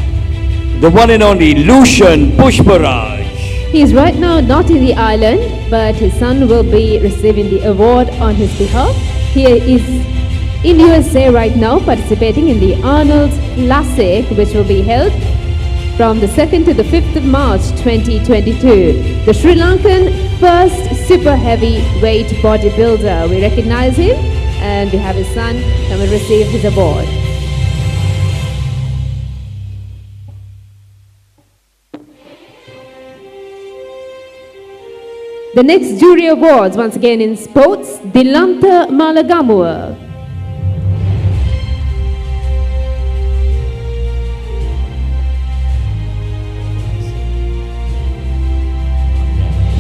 the one and only Lushan Pushparaj. He is right now not in the island, but his son will be receiving the award on his behalf. He is in USA right now, participating in the Arnold Classic, which will be held from the 2nd to the 5th of March 2022. The Sri Lankan first super heavyweight bodybuilder. We recognize him and we have his son come and receive his award. The next jury awards, once again in sports, Dilanta Malagamua.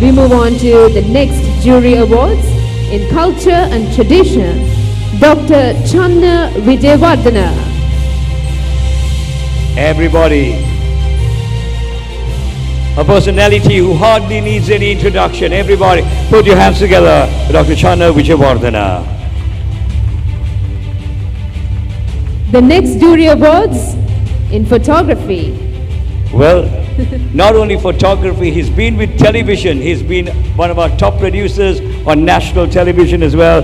We move on to the next jury awards in culture and tradition, Dr. Channa Wijewardena. Everybody, a personality who hardly needs any introduction. Everybody, put your hands together for Dr. Channa Wijewardena. The next jury awards in photography. Well, not only photography, he's been with television. He's been one of our top producers on national television as well.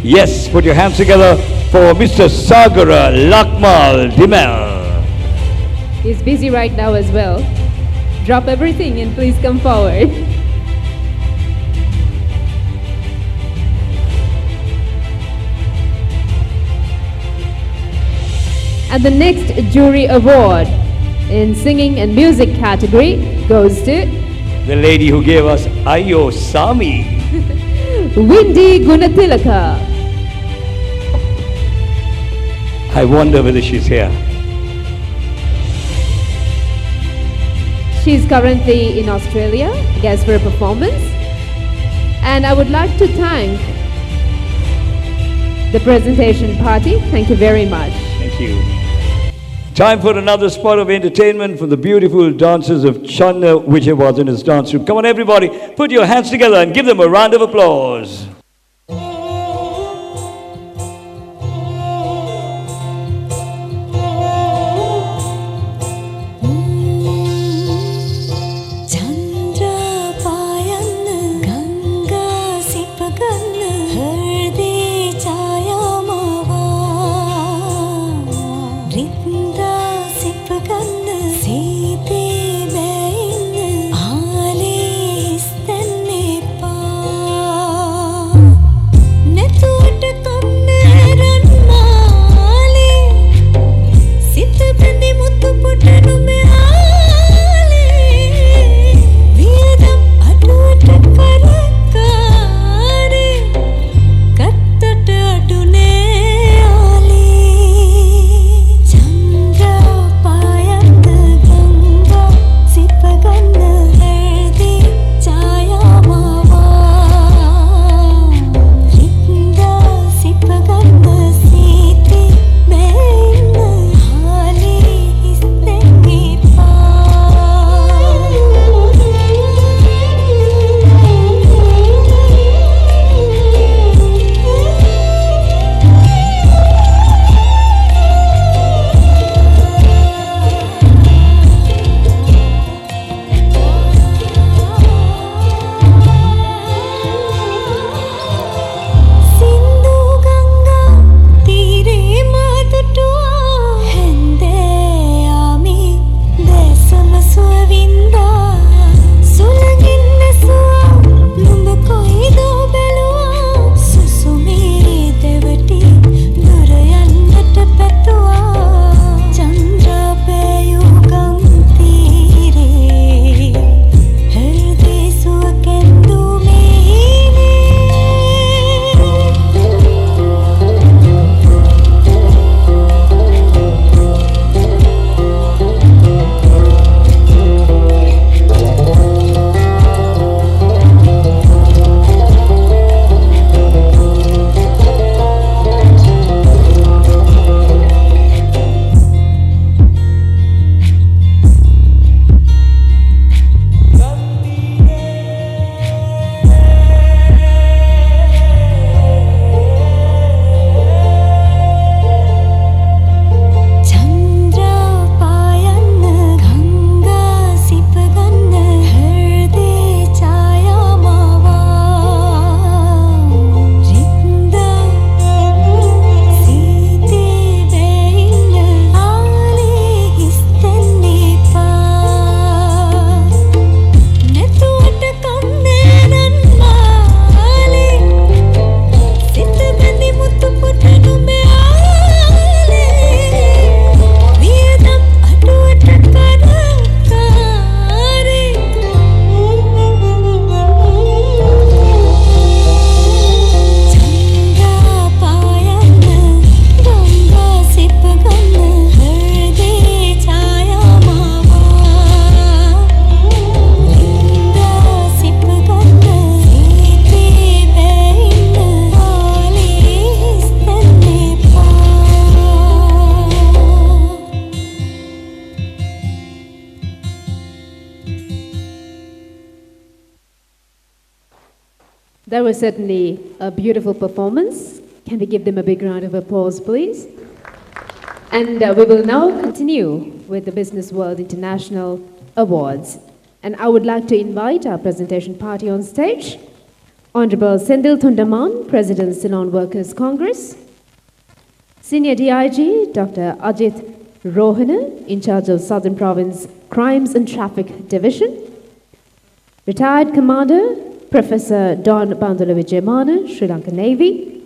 Yes, put your hands together for Mr. Sagara Lakmal Dimel. He's busy right now as well. Drop everything and please come forward. And the next jury award in singing and music category goes to The lady who gave us Ayo Sami. Windy Gunatilaka. I wonder whether she's here. She's currently in Australia, I guess, for a performance. And I would like to thank the presentation party. Thank you very much. Thank you. Time for another spot of entertainment from the beautiful dancers of Channa Wijewardhena's dance troupe. Come on, everybody, put your hands together and give them a round of applause. That was certainly a beautiful performance. Can we give them a big round of applause, please? And we will now continue with the Business World International Awards. And I would like to invite our presentation party on stage. Honorable Senthil Thondaman, President, Ceylon Workers' Congress. Senior DIG, Dr. Ajith Rohana, in charge of Southern Province Crimes and Traffic Division. Retired Commander, Professor Don Bandula Wijemana, Sri Lanka Navy.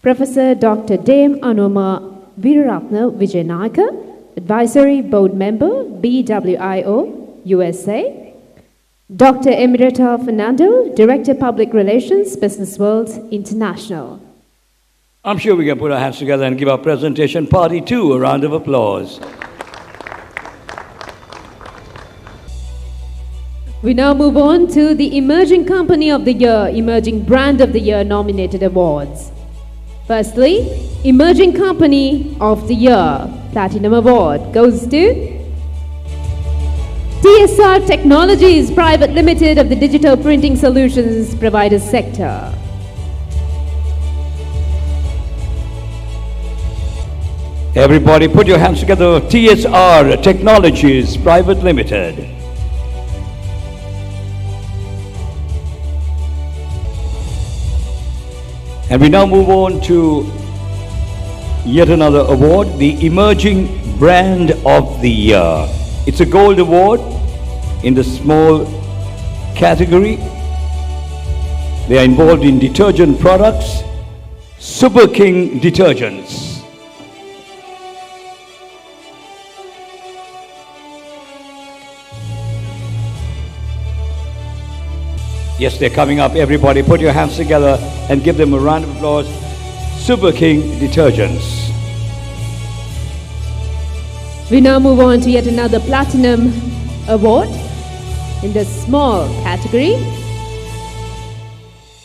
Professor Dr. Dame Anoma Weeraratne Wijenayake, Advisory Board Member, BWIO, USA. Dr. Emeritaa Fernando, Director Public Relations, Business World International. I'm sure we can put our hands together and give our presentation party too a round of applause. We now move on to the Emerging Company of the Year, Emerging Brand of the Year nominated awards. Firstly, Emerging Company of the Year Platinum Award goes to TSR Technologies Private Limited of the Digital Printing Solutions Provider Sector. Everybody put your hands together. TSR Technologies Private Limited. And we now move on to yet another award, the Emerging Brand of the Year. It's a gold award in the small category. They are involved in detergent products, Super King detergents. Yes, they're coming up. Everybody put your hands together and give them a round of applause. Super King detergents. We now move on to yet another Platinum Award in the small category.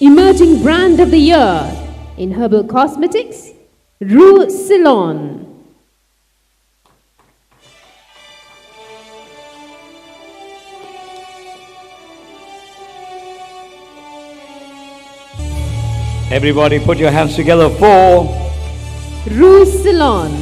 Emerging Brand of the Year in Herbal Cosmetics, Rue Ceylon. Everybody put your hands together for Rue Ceylon.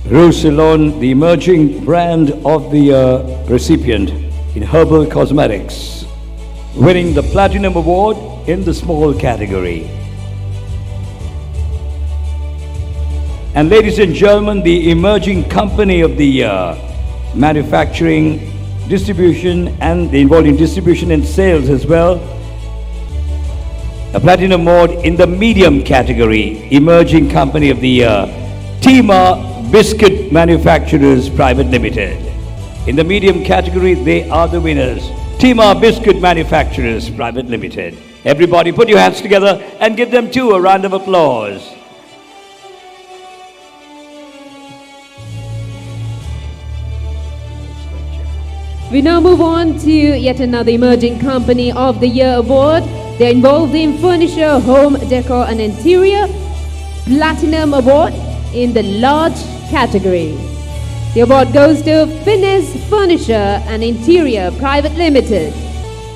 Rue Ceylon, the Emerging Brand of the Year recipient in Herbal Cosmetics, winning the Platinum Award in the small category. And ladies and gentlemen, the Emerging Company of the Year, manufacturing, distribution, and involved in distribution and sales as well. A Platinum Award in the medium category, Emerging Company of the Year, Tima Biscuit Manufacturers Private Limited. In the medium category, they are the winners. Tima Biscuit Manufacturers Private Limited. Everybody put your hands together and give them too a round of applause. We now move on to yet another Emerging Company of the Year award. They're involved in furniture, home decor and interior. Platinum Award in the large category. The award goes to Finesse Furniture and Interior Private Limited.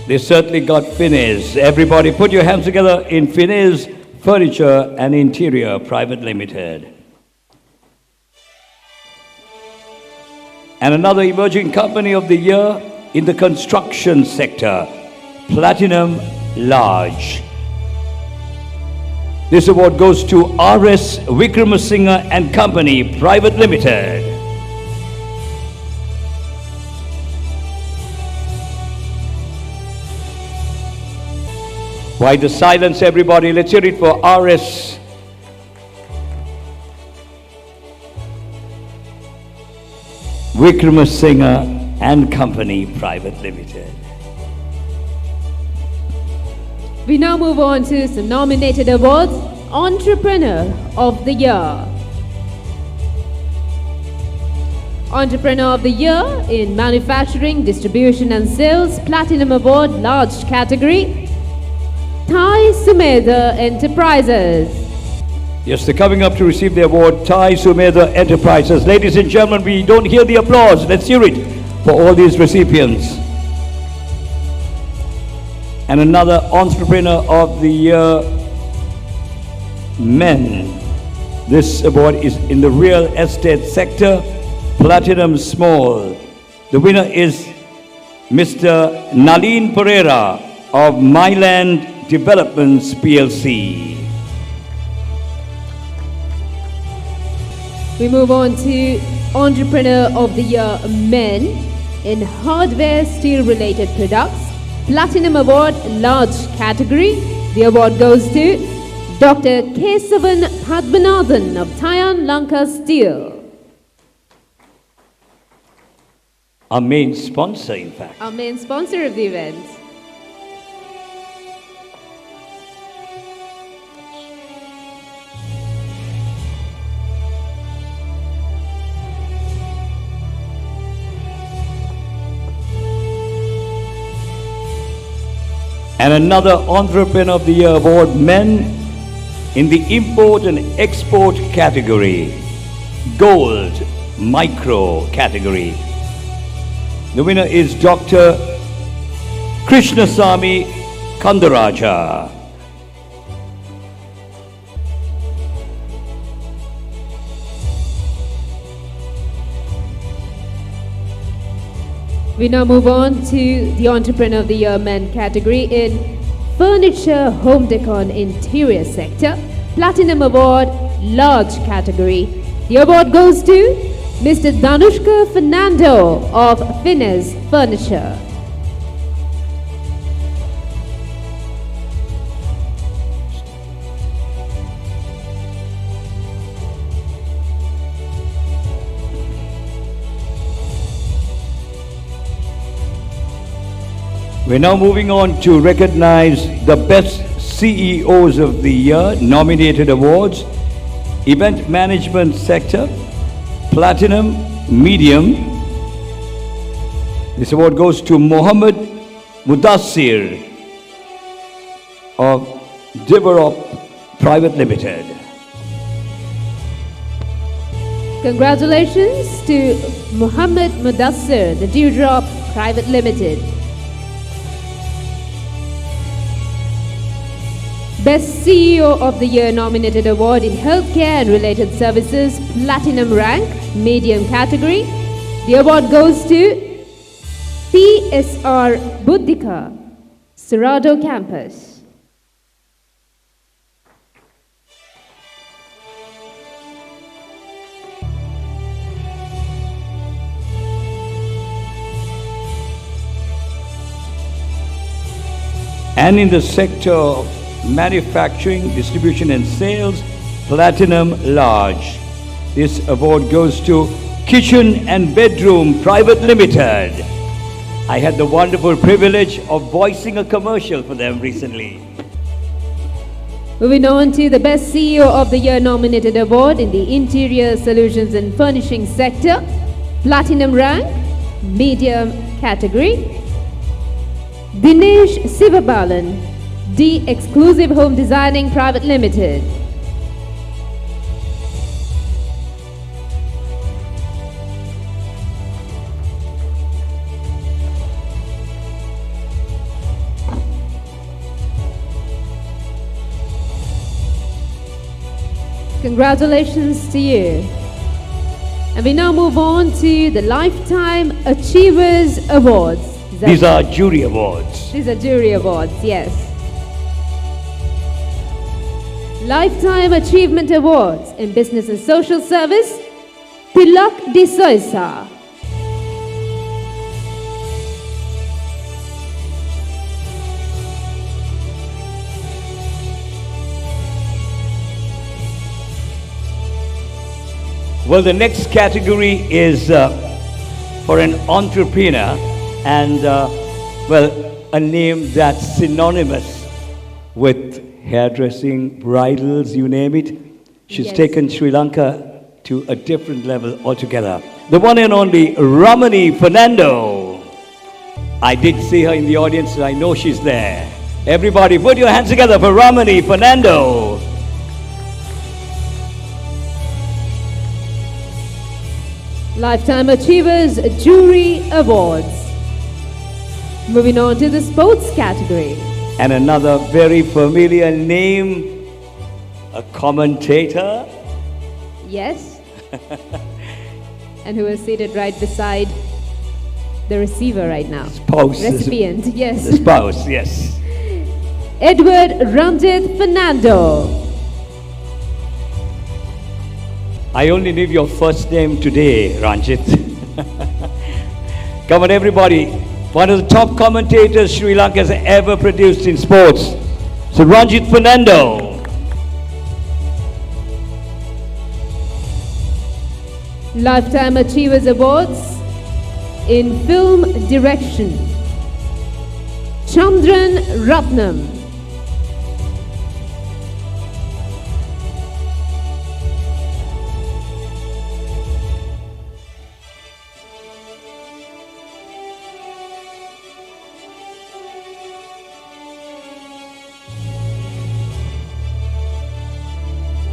They certainly got Finesse. Everybody put your hands together in Finesse Furniture and Interior Private Limited. And another Emerging Company of the Year in the construction sector, Platinum Large. This award goes to R.S. Vikramasinghe and Company Private Limited. Why the silence, everybody? Let's hear it for R.S. Vikramasinghe and Company Private Limited. We now move on to some nominated awards. Entrepreneur of the Year. Entrepreneur of the Year in Manufacturing, Distribution and Sales, Platinum Award, Large Category. Thai Sumedha Enterprises. Yes, they're coming up to receive the award, Thai Sumedha Enterprises. Ladies and gentlemen, we don't hear the applause. Let's hear it for all these recipients. And another Entrepreneur of the Year, Men. This award is in the real estate sector, Platinum Small. The winner is Mr. Nalin Pereira of Myland Developments PLC. We move on to Entrepreneur of the Year Men in Hardware Steel Related Products, Platinum Award Large Category. The award goes to Dr. Kesavan Padmanathan of Thailand Lanka Steel. Our main sponsor, in fact. Our main sponsor of the event. And another Entrepreneur of the Year award, Men in the Import and Export category, Gold Micro category. The winner is Dr. Krishnasamy Kandaraja. We now move on to the Entrepreneur of the Year Men category in Furniture, Home Decor and Interior sector, Platinum Award Large category. The award goes to Mr. Danushka Fernando of Finnes Furniture. We're now moving on to recognize the best CEOs of the year, nominated awards, Event Management Sector, Platinum, Medium. This award goes to Mohammed Mudassir of Develop Private Limited. Congratulations to Mohammed Mudassir, the Dewdrop Private Limited. Best CEO of the Year nominated award in Healthcare and Related Services, Platinum Rank, Medium category. The award goes to PSR Buddhika, Cerrado Campus. And in the sector of manufacturing, distribution and sales, Platinum Large. This award goes to Kitchen and Bedroom Private Limited. I had the wonderful privilege of voicing a commercial for them recently. Moving on to the Best CEO of the Year nominated award in the Interior Solutions and Furnishing sector, Platinum Rank, Medium category. Dinesh Sivabalan, D Exclusive Home Designing Private Limited. Congratulations to you. And we now move on to the Lifetime Achievers Awards. These are jury awards. These are jury awards, yes. Lifetime Achievement Awards in Business and Social Service, Tilak de Soisa. Well, the next category is for an entrepreneur and, well, a name that's synonymous with hairdressing, bridals, you name it. She's Yes. taken Sri Lanka to a different level altogether. The one and only Ramani Fernando. I did see her in the audience, and I know she's there. Everybody put your hands together for Ramani Fernando. Lifetime Achievers Jury Awards. Moving on to the sports category. And another very familiar name, a commentator. Yes. And who is seated right beside the receiver right now. Spouse. Recipient, yes. The spouse, yes. Edward Ranjit Fernando. I only knew your first name today, Ranjit. Come on, everybody. One of the top commentators Sri Lanka has ever produced in sports. So, Ranjit Fernando. Lifetime Achievers Awards in Film Direction. Chandran Ratnam.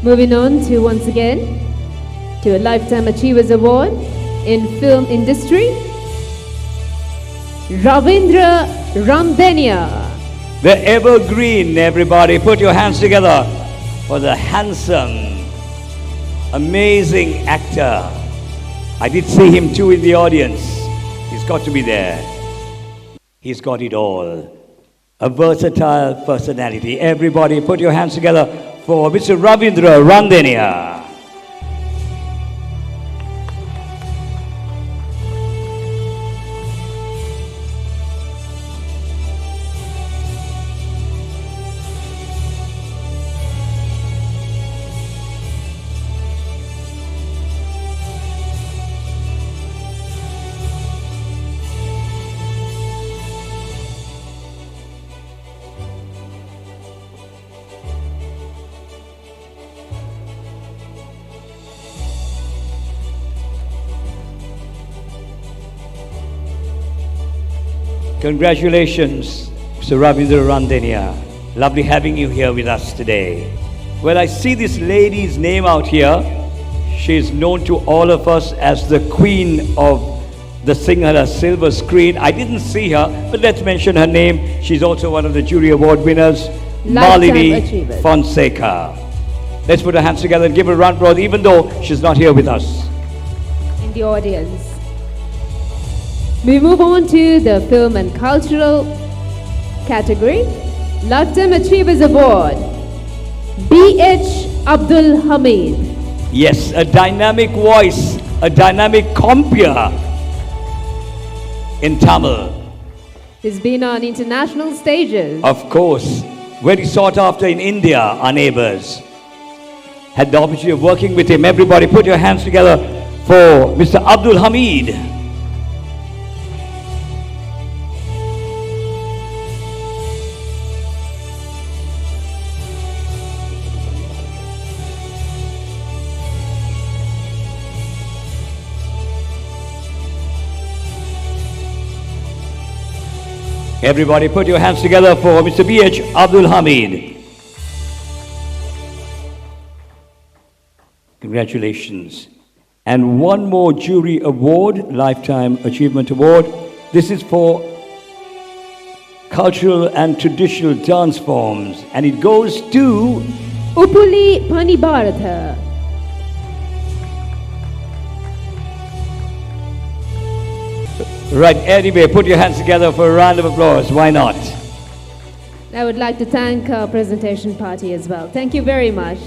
Moving on to once again to a Lifetime Achievers Award in Film Industry, Ravindra Ramdenia. The evergreen, everybody. Put your hands together for the handsome, amazing actor. I did see him too in the audience. He's got to be there. He's got it all. A versatile personality. Everybody put your hands together for Mr. Ravindra Ramdenia. Congratulations, Mr. Ravindra Ramdenia. Lovely having you here with us today. Well, I see this lady's name out here. She is known to all of us as the queen of the Sinhala silver screen. I didn't see her, but let's mention her name. She's also one of the jury award winners, Malini Fonseca. Let's put our hands together and give her a round of applause, even though she's not here with us. In the audience. We move on to the Film and Cultural category. Lifetime Achievers Award, B.H. Abdul Hamid. Yes, a dynamic voice, a dynamic compere in Tamil. He's been on international stages. Of course, very sought after in India, our neighbors. Had the opportunity of working with him. Everybody put your hands together for Mr. Abdul Hamid. Everybody put your hands together for Mr. B.H. Abdul Hamid. Congratulations. And one more jury award, Lifetime Achievement Award. This is for cultural and traditional dance forms. And it goes to Upuli Panibharatha. Right, anyway, put your hands together for a round of applause. Why not? I would like to thank our presentation party as well. Thank you very much.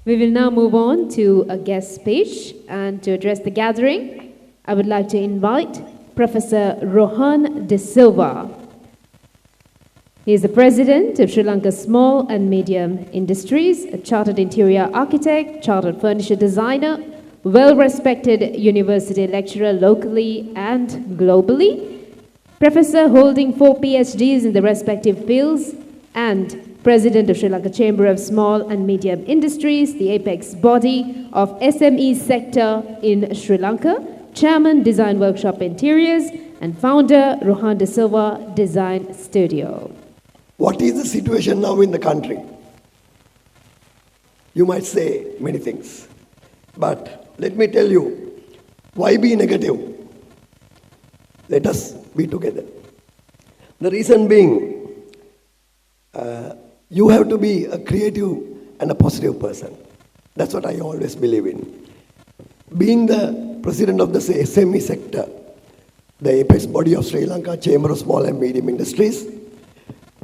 We will now move on to a guest speech, and to address the gathering, I would like to invite Professor Rohan de Silva. He is the president of Sri Lanka Small and Medium Industries, a chartered interior architect, chartered furniture designer, well-respected university lecturer locally and globally, professor holding 4 PhDs in the respective fields, and president of Sri Lanka Chamber of Small and Medium Industries, the apex body of SME sector in Sri Lanka, chairman Design Workshop Interiors, and founder Rohan de Silva Design Studio. What is the situation now in the country? You might say many things, but let me tell you, why be negative? Let us be together. The reason being, you have to be a creative and a positive person. That's what I always believe in. Being the president of the SME sector, the apex body of Sri Lanka Chamber of Small and Medium Industries,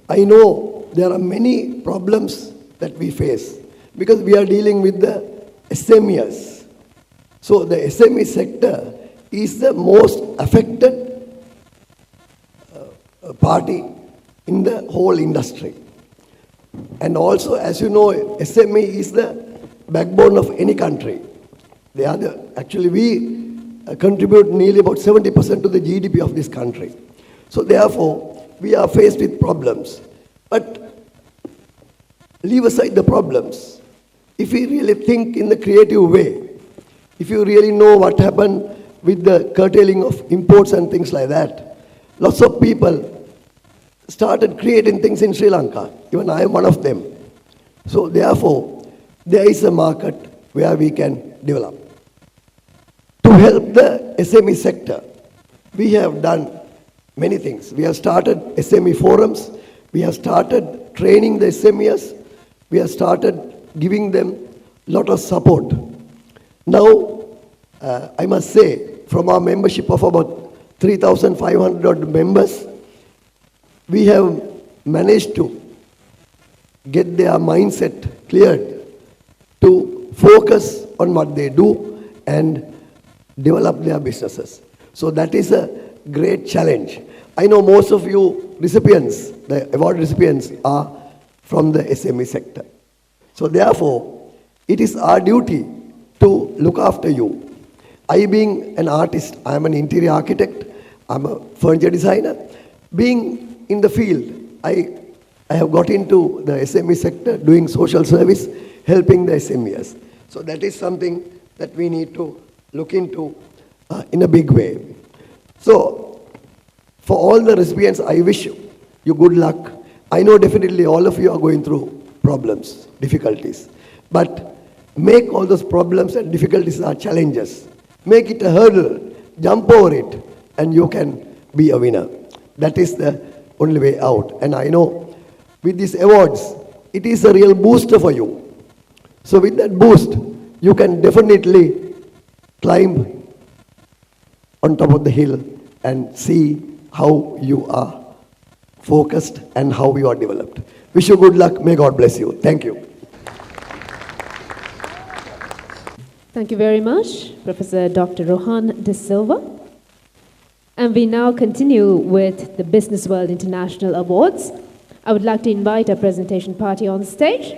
I know there are many problems that we face because we are dealing with the SMEs. So the SME sector is the most affected party in the whole industry. And also, as you know, SME is the backbone of any country. They are actually, we contribute nearly about 70% to the GDP of this country. So therefore, we are faced with problems. But leave aside the problems. If we really think in the creative way, if you really know what happened with the curtailing of imports and things like that, lots of people started creating things in Sri Lanka. Even I am one of them. So therefore, there is a market where we can develop. To help the SME sector, we have done many things. We have started SME forums. We have started training the SMEs. We have started giving them a lot of support. Now, I must say, from our membership of about 3,500 members, we have managed to get their mindset cleared to focus on what they do and develop their businesses. So that is a great challenge. I know most of you recipients, the award recipients, are from the SME sector. So therefore, it is our duty to look after you. I being an artist, I am an interior architect, I am a furniture designer. Being in the field, I have got into the SME sector doing social service, helping the SMEs. So that is something that we need to look into in a big way. So for all the recipients, I wish you good luck. I know definitely all of you are going through problems, difficulties. But make all those problems and difficulties are challenges. Make it a hurdle, jump over it, and you can be a winner. That is the only way out. And I know with these awards, it is a real booster for you. So with that boost, you can definitely climb on top of the hill and see how you are focused and how you are developed. Wish you good luck. May God bless you. Thank you. Thank you very much, Professor Dr. Rohan de Silva. And we now continue with the Business World International Awards. I would like to invite our presentation party on stage.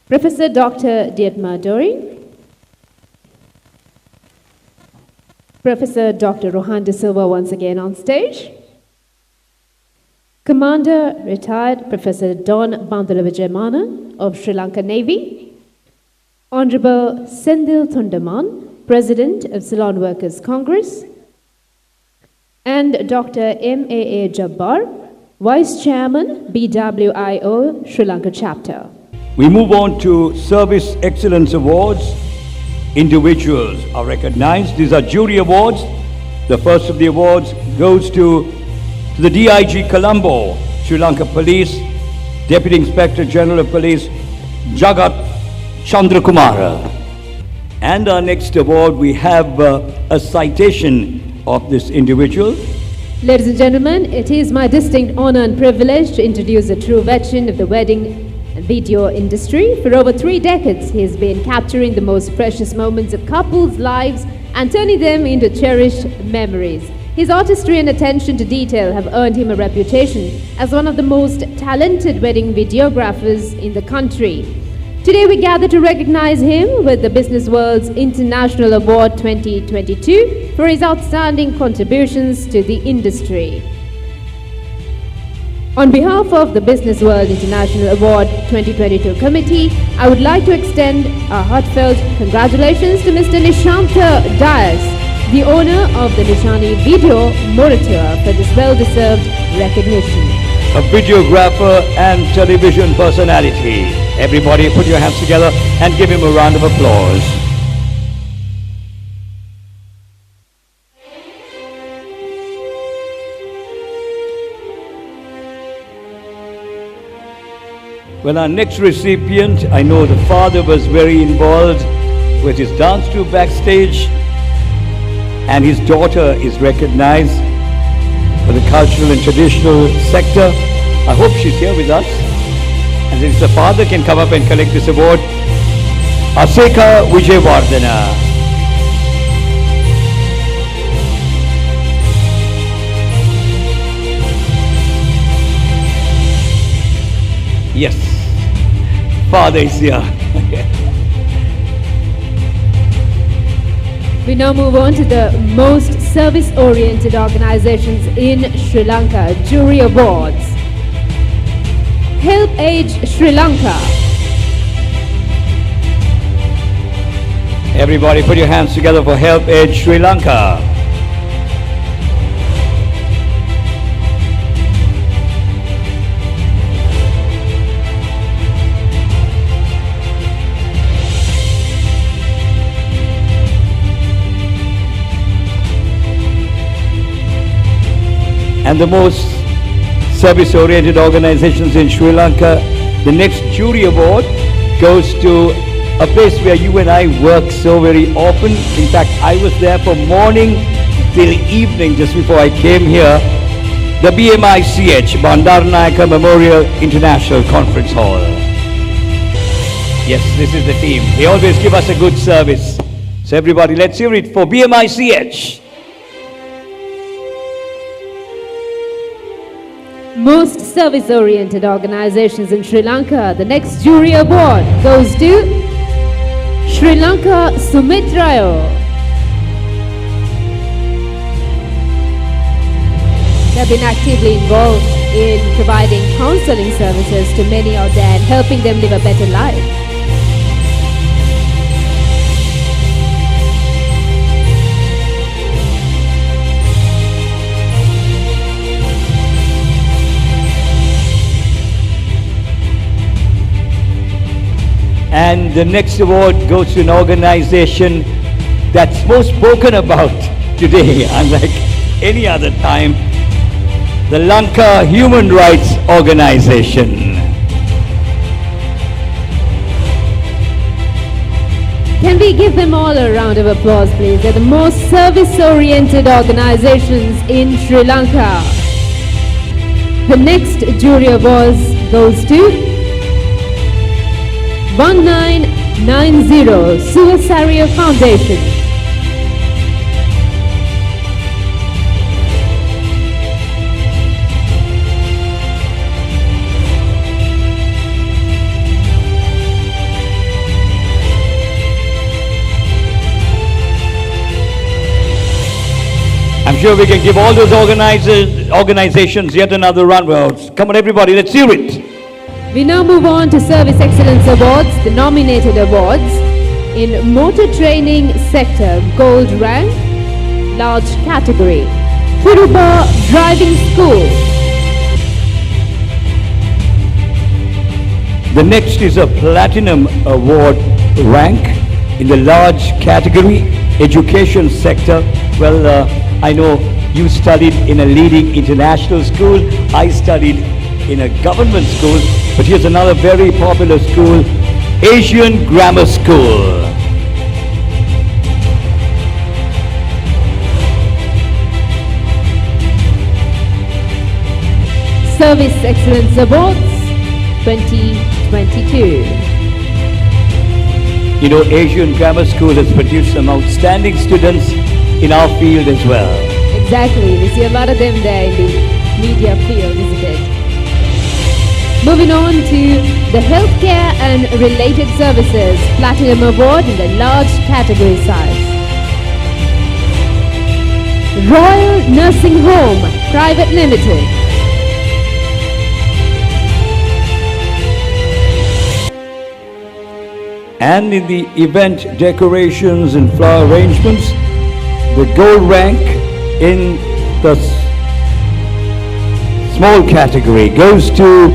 Professor Dr. Dietmar Doering, Professor Dr. Rohan de Silva once again on stage, Commander Retired Professor Don Bandula Wijemana of Sri Lanka Navy, Honorable Senthil Thondaman, President of Ceylon Workers Congress, and Dr. M.A.A. Jabbar, Vice Chairman, BWIO Sri Lanka Chapter. We move on to Service Excellence Awards. Individuals are recognized. These are jury awards. The first of the awards goes to the DIG Colombo, Sri Lanka Police, Deputy Inspector General of Police, Jagat Chandrakumar. And our next award, we have a citation of this individual. Ladies and gentlemen, it is my distinct honor and privilege to introduce a true veteran of the wedding and video industry. For over 3 decades, he has been capturing the most precious moments of couples' lives and turning them into cherished memories. His artistry and attention to detail have earned him a reputation as one of the most talented wedding videographers in the country. Today we gather to recognize him with the Business World's International Award 2022 for his outstanding contributions to the industry. On behalf of the Business World International Award 2022 Committee, I would like to extend a heartfelt congratulations to Mr. Nishanta Dias, the owner of the Nishani Video Morateur, for this well-deserved recognition. a videographer and television personality. Everybody put your hands together and give him a round of applause. Well, our next recipient, I know the father was very involved with his dance troupe backstage, and his daughter is recognized for the cultural and traditional sector. I hope she's here with us. And since the father can come up and collect this award, Aseka Wijemana. Yes, father is here. We now move on to the most service-oriented organizations in Sri Lanka Jury Awards. Help Age Sri Lanka. Everybody put your hands together for Help Age Sri Lanka. And the most service-oriented organizations in Sri Lanka, the next jury award goes to a place where you and I work so very often. In fact, I was there from morning till evening just before I came here. The BMICH, Bandaranaike Memorial International Conference Hall. Yes, this is the team. They always give us a good service. So everybody, let's hear it for BMICH. Most service-oriented organizations in Sri Lanka. The next jury award goes to Sri Lanka Sumitrayo. They've been actively involved in providing counseling services to many out there and helping them live a better life. And the next award goes to an organization that's most spoken about today, unlike any other time, the Lanka Human Rights Organization. Can we give them all a round of applause, please? They're the most service-oriented organizations in Sri Lanka. The next jury award goes to 1990 Suasaria Foundation. I'm sure we can give all those organizations yet another round. Well, come on everybody, let's hear it. We now move on to Service Excellence Awards, the nominated awards. In Motor Training Sector, Gold Rank, Large Category, Kuruba Driving School. The next is a Platinum Award rank in the Large Category, Education Sector. Well, I know you studied in a leading international school. I studied in a government school. But here's another very popular school, Asian Grammar School. Service Excellence Awards 2022. You know, Asian Grammar School has produced some outstanding students in our field as well. Exactly, we see a lot of them there in the media field, isn't it? Moving on to the Healthcare and Related Services Platinum Award in the large category size. Royal Nursing Home Private Limited. And in the event decorations and flower arrangements, the gold rank in the small category goes to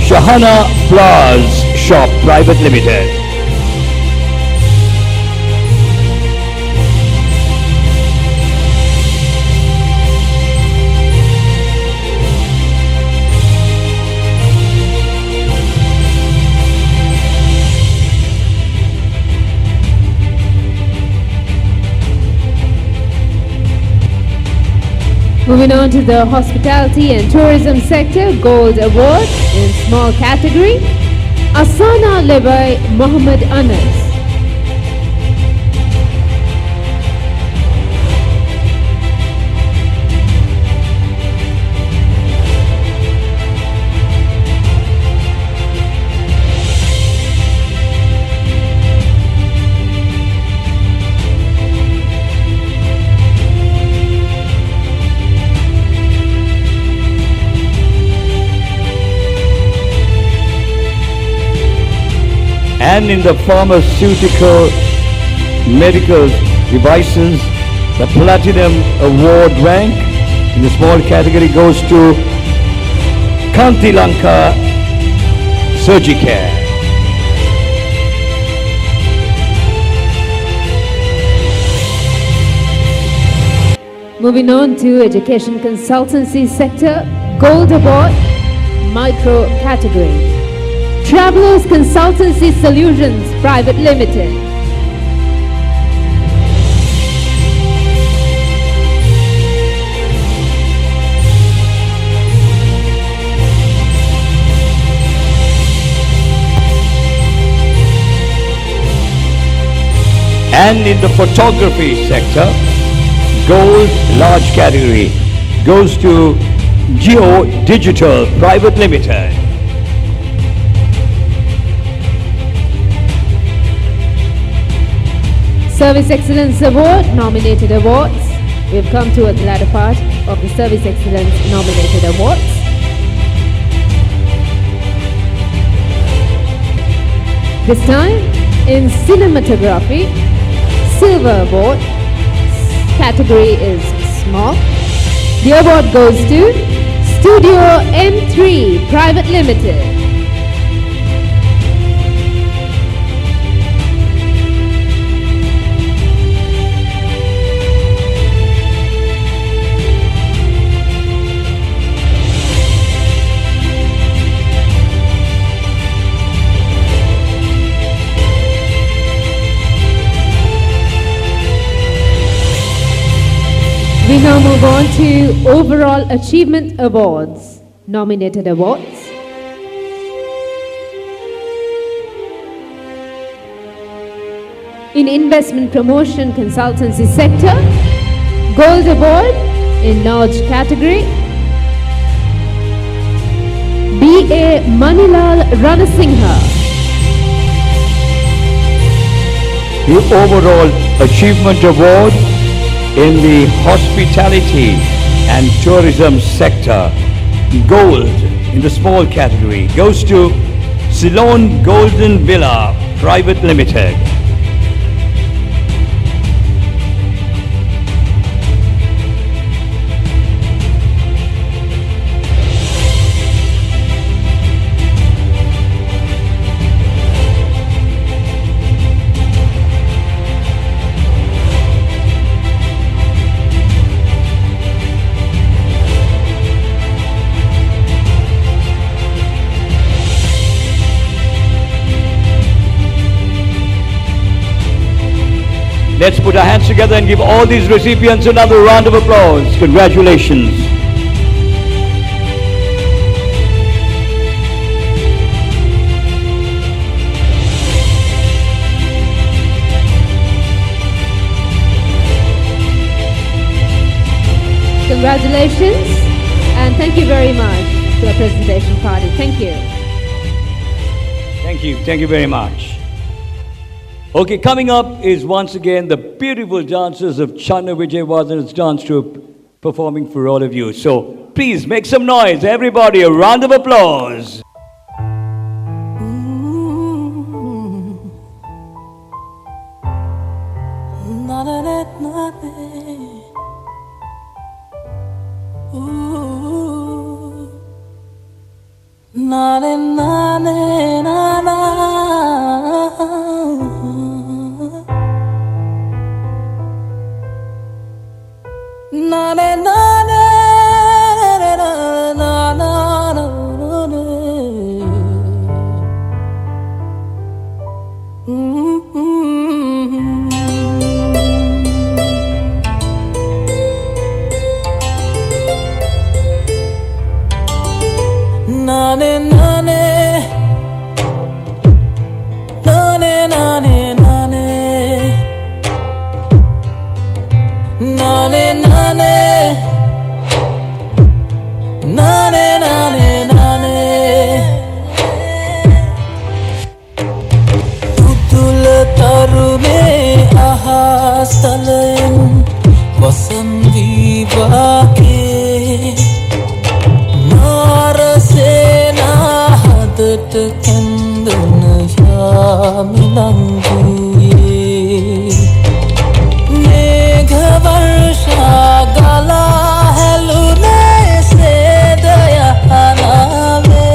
Shahana Flowers Shop Private Limited. Moving on to the Hospitality and Tourism Sector Gold Award in small category, Asana Lebai Mohammed Anas. And in the pharmaceutical medical devices, the Platinum Award rank in the small category goes to Kanti Lanka Surgicare. Moving on to Education Consultancy Sector Gold Award Micro Category, Travelers Consultancy Solutions Private Limited. And in the photography sector, gold large category goes to Geo Digital Private Limited. Service Excellence Award nominated awards. We've come towards the latter part of the Service Excellence nominated awards. This time in cinematography, Silver Award. Category is small. The award goes to Studio M3 Private Limited. We now move on to Overall Achievement Awards, nominated awards. In Investment Promotion Consultancy Sector, Gold Award in Large Category, B.A. Manilal Ranasinghe. The Overall Achievement Award in the Hospitality and Tourism Sector, Gold in the small category goes to Ceylon Golden Villa Private Limited. Let's put our hands together and give all these recipients another round of applause. Congratulations. Congratulations and thank you very much to our presentation party. Thank you. Thank you very much. Okay, coming up is once again the beautiful dancers of Channa Wijewardhane's dance troupe performing for all of you. So please make some noise, everybody, a round of applause. Ooh. Nane nane nana, nane nane nana, nane nane nane nane nane nane nane nane nane nane Abdul tarume ahastalayen vasan vivake Narasena hadat kendana yamilanguye Megha varsha gala halune sedaya hanave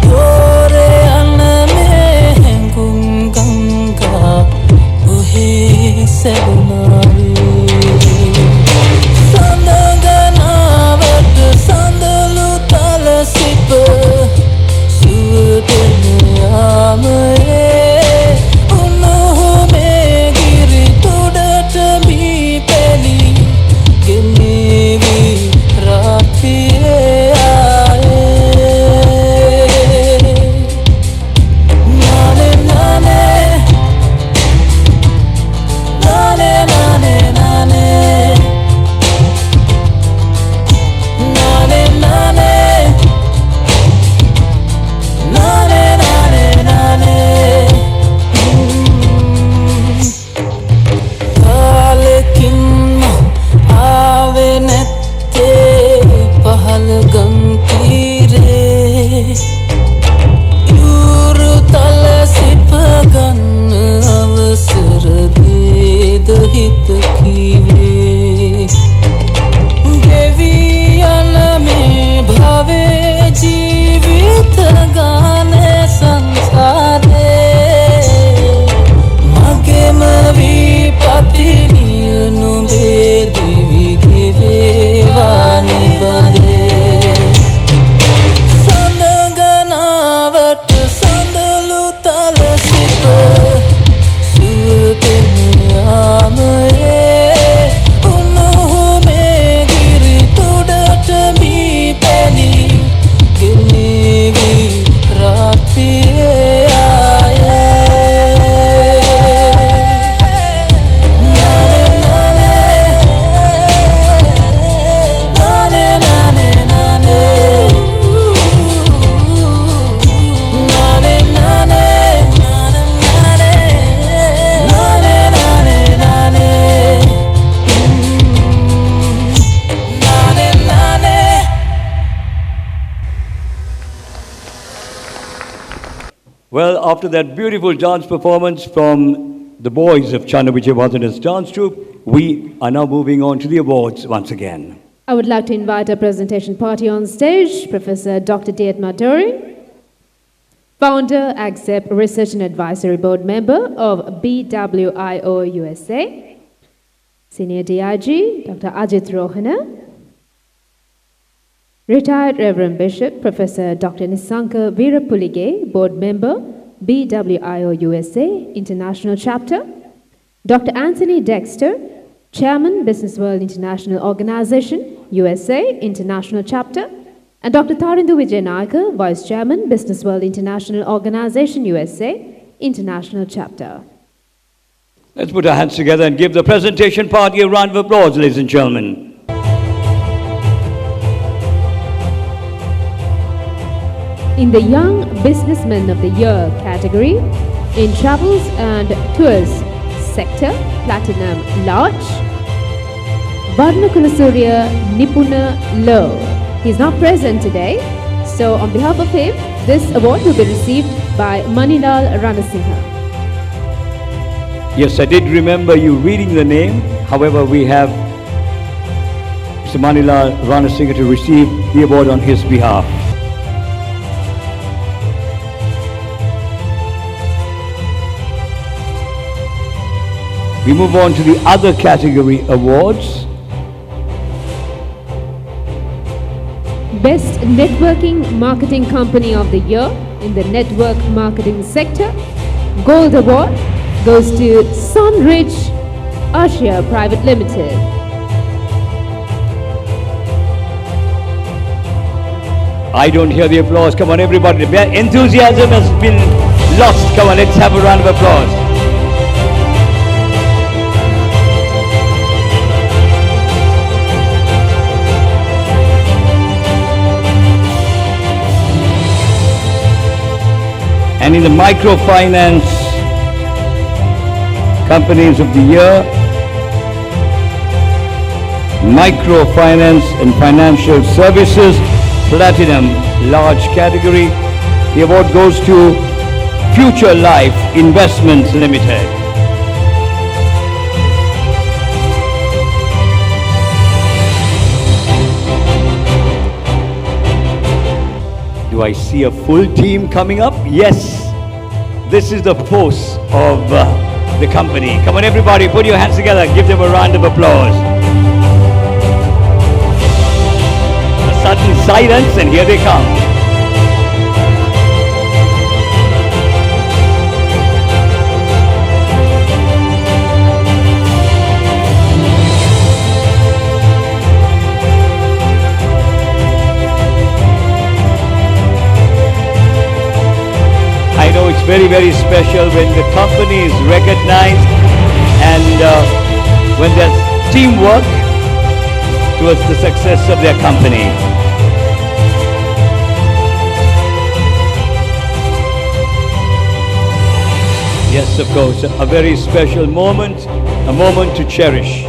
Dore aname gunganga uhe sebunave Sandalu tala sipa suudanyamaye Unuhu me giri tudata mi peli Genevi ratiye aaye Nane nane Nane nane nane Nane nane nane nane nane Kalekinma aave nette pahal gantire Yuru tala sipagan avasara deda hit kive Geviyan mein bhave jeevit gaane sansare Magem vipatniyanu devi give vani bade Sandaganavat sandalu tala sipa suudanyamaye Unuhu me giri tudata mi peli Genevi ratiye aaye Nane nane nane nane nane Nane nane nane nane nane Nane nane Well, after that beautiful dance performance from the boys of Chana Wijewana's dance troupe, we are now moving on to the awards once again. I would like to invite our presentation party on stage, Professor Dr. Dietmar Doering, founder, AGCEP Research and Advisory Board member of BWIO USA, Senior DIG, Dr. Ajith Rohana, retired Reverend Bishop, Professor Dr. Nisanka Veerapulige, Board member, BWIO USA, International Chapter, Dr. Anthony Dexter, Chairman, Business World International Organization, USA, International Chapter, and Dr. Tharindu Wijenayake, Vice Chairman, Business World International Organization, USA, International Chapter. Let's put our hands together and give the presentation party a round of applause, ladies and gentlemen. In the Young Businessman of the Year category, in Travels and Tours sector, Platinum Lodge, Varnakulasuriya Nipuna Low. He is not present today, so on behalf of him, this award will be received by Manilal Ranasinghe. Yes, I did remember you reading the name. However, we have Mr. Manilal Ranasinghe to receive the award on his behalf. We move on to the other category awards. Best Networking Marketing Company of the Year in the Network Marketing Sector. Gold Award goes to Sunridge Asia Private Limited. I don't hear the applause. Come on, everybody. Enthusiasm has been lost. Come on, let's have a round of applause. And in the Microfinance Companies of the Year, Microfinance and Financial Services, Platinum, large category. The award goes to Future Life Investments Limited. Do I see a full team coming up? Yes. This is the force of the company. Come on, everybody, put your hands together. Give them a round of applause. A sudden silence, and here they come. I know it's very, very special when the company is recognized and when there's teamwork towards the success of their company. Yes, of course, a very special moment, a moment to cherish.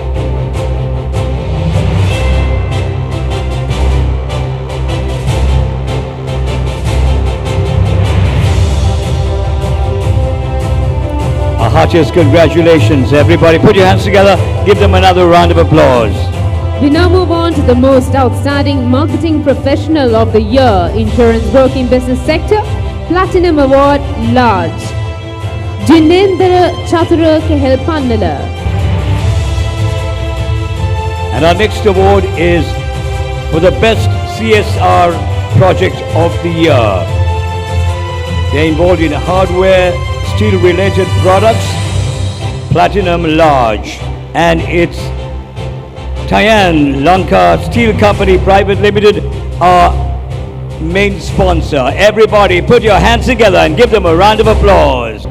Heartiest congratulations, everybody. Put your hands together. Give them another round of applause. We now move on to the most outstanding marketing professional of the year, insurance broking business sector, Platinum Award, large. Jinendra Chatura Kehelpannala. And our next award is for the best CSR project of the year. They're involved in hardware, steel-related products, Platinum large, and it's Lanka Steel Company Private Limited, our main sponsor. Everybody put your hands together and give them a round of applause.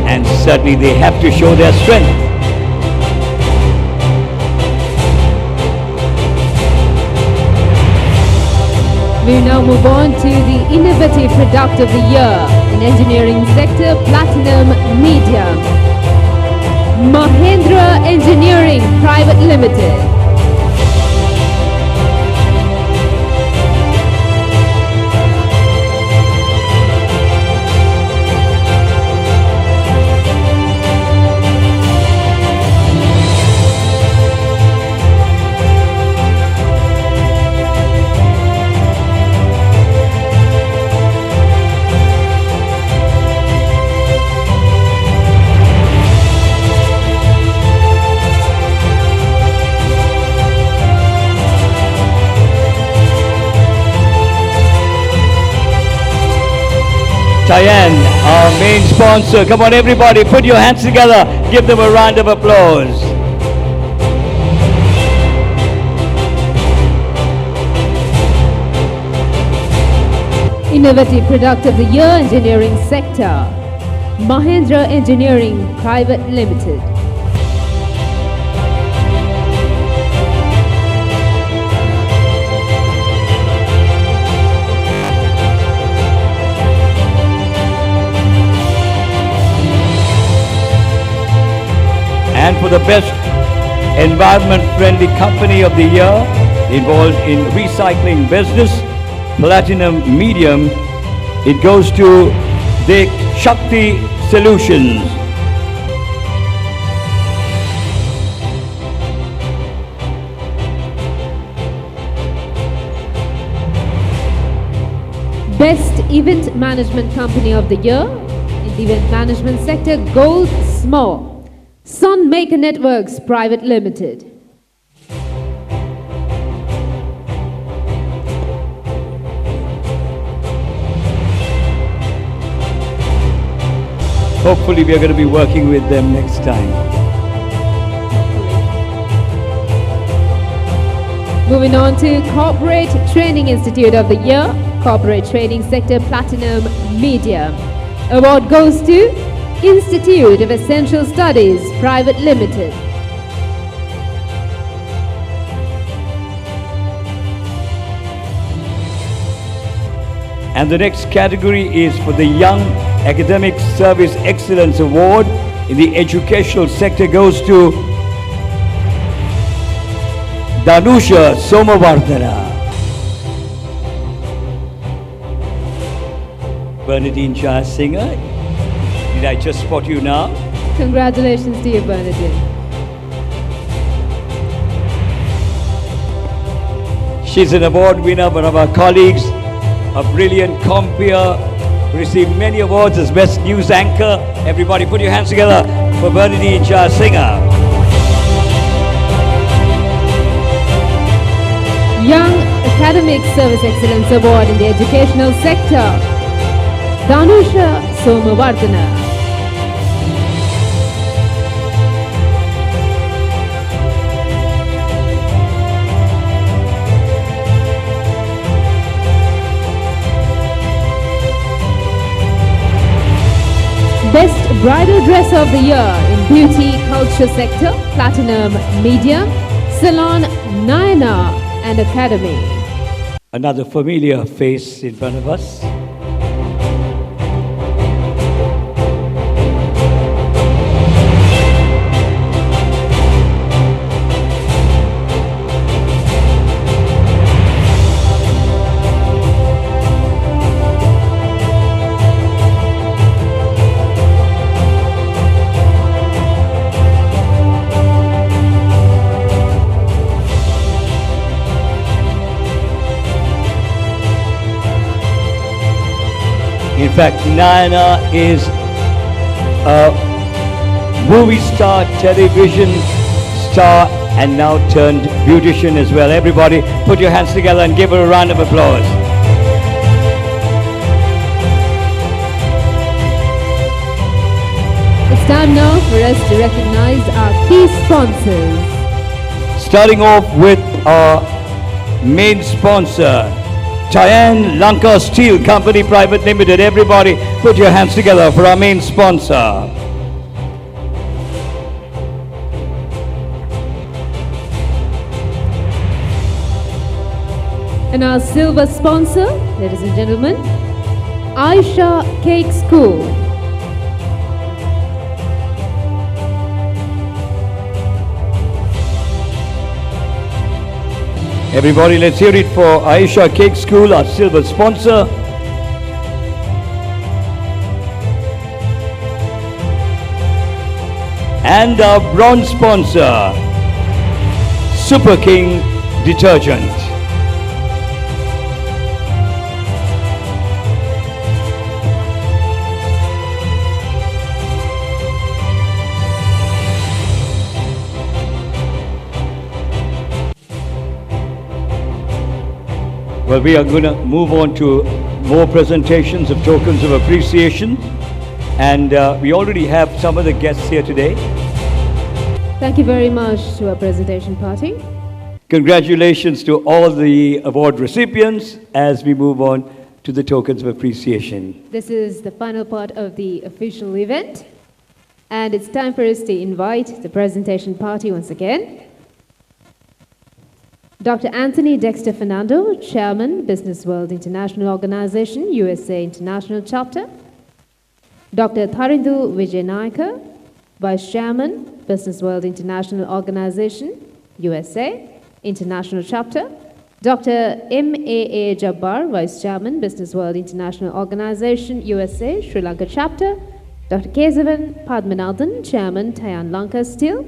And certainly they have to show their strength. We now move on to the Innovative Product of the Year in Engineering Sector, Platinum Medium. Mahendra Engineering Private Limited. Cheyenne, our main sponsor. Come on, everybody, put your hands together. Give them a round of applause. Innovative Product of the Year, Engineering Sector, Mahendra Engineering Private Limited. And for the best environment-friendly company of the year, involved in recycling business, Platinum Medium, it goes to the Shakti Solutions. Best Event Management Company of the Year in the Event Management Sector, Gold once more. Sun Maker Networks Private Limited. Hopefully we are going to be working with them next time. Moving on to Corporate Training Institute of the Year, Corporate Training Sector Platinum Media. Award goes to Institute of Essential Studies Private Limited. And the next category is for the Young Academic Service Excellence Award in the educational sector goes to Danusha Somavardhana. Bernadine Shah Singer, did I just spot you now? Congratulations to you, Bernadine. She's an award winner, one of our colleagues, a brilliant compeer, received many awards as Best News Anchor. Everybody put your hands together for Bernadine Shah Singer. Young Academic Service Excellence Award in the educational sector, Danusha Somavardhana. Best Bridal Dress of the Year in Beauty Culture Sector, Platinum Media, Salon Nayana and Academy. Another familiar face in front of us. In fact, Nayana is a movie star, television star, and now turned beautician as well. Everybody put your hands together and give her a round of applause. It's time now for us to recognize our key sponsors. Starting off with our main sponsor, Cheyenne Lanka Steel Company Private Limited. Everybody put your hands together for our main sponsor. And our silver sponsor, ladies and gentlemen, Aisha Cake School. Everybody, let's hear it for Aisha Cake School, our silver sponsor. And our bronze sponsor, Super King Detergent. Well, we are going to move on to more presentations of tokens of appreciation. And we already have some of the guests here today. Thank you very much to our presentation party. Congratulations to all the award recipients as we move on to the tokens of appreciation. This is the final part of the official event. And it's time for us to invite the presentation party once again. Dr. Anthony Dexter Fernando, Chairman, Business World International Organization, USA International Chapter. Dr. Tharindu Wijenayake, Vice Chairman, Business World International Organization, USA International Chapter. Dr. M.A.A. Jabbar, Vice Chairman, Business World International Organization, USA Sri Lanka Chapter. Dr. Kesavan Padmanathan, Chairman, Thailand Lanka Steel.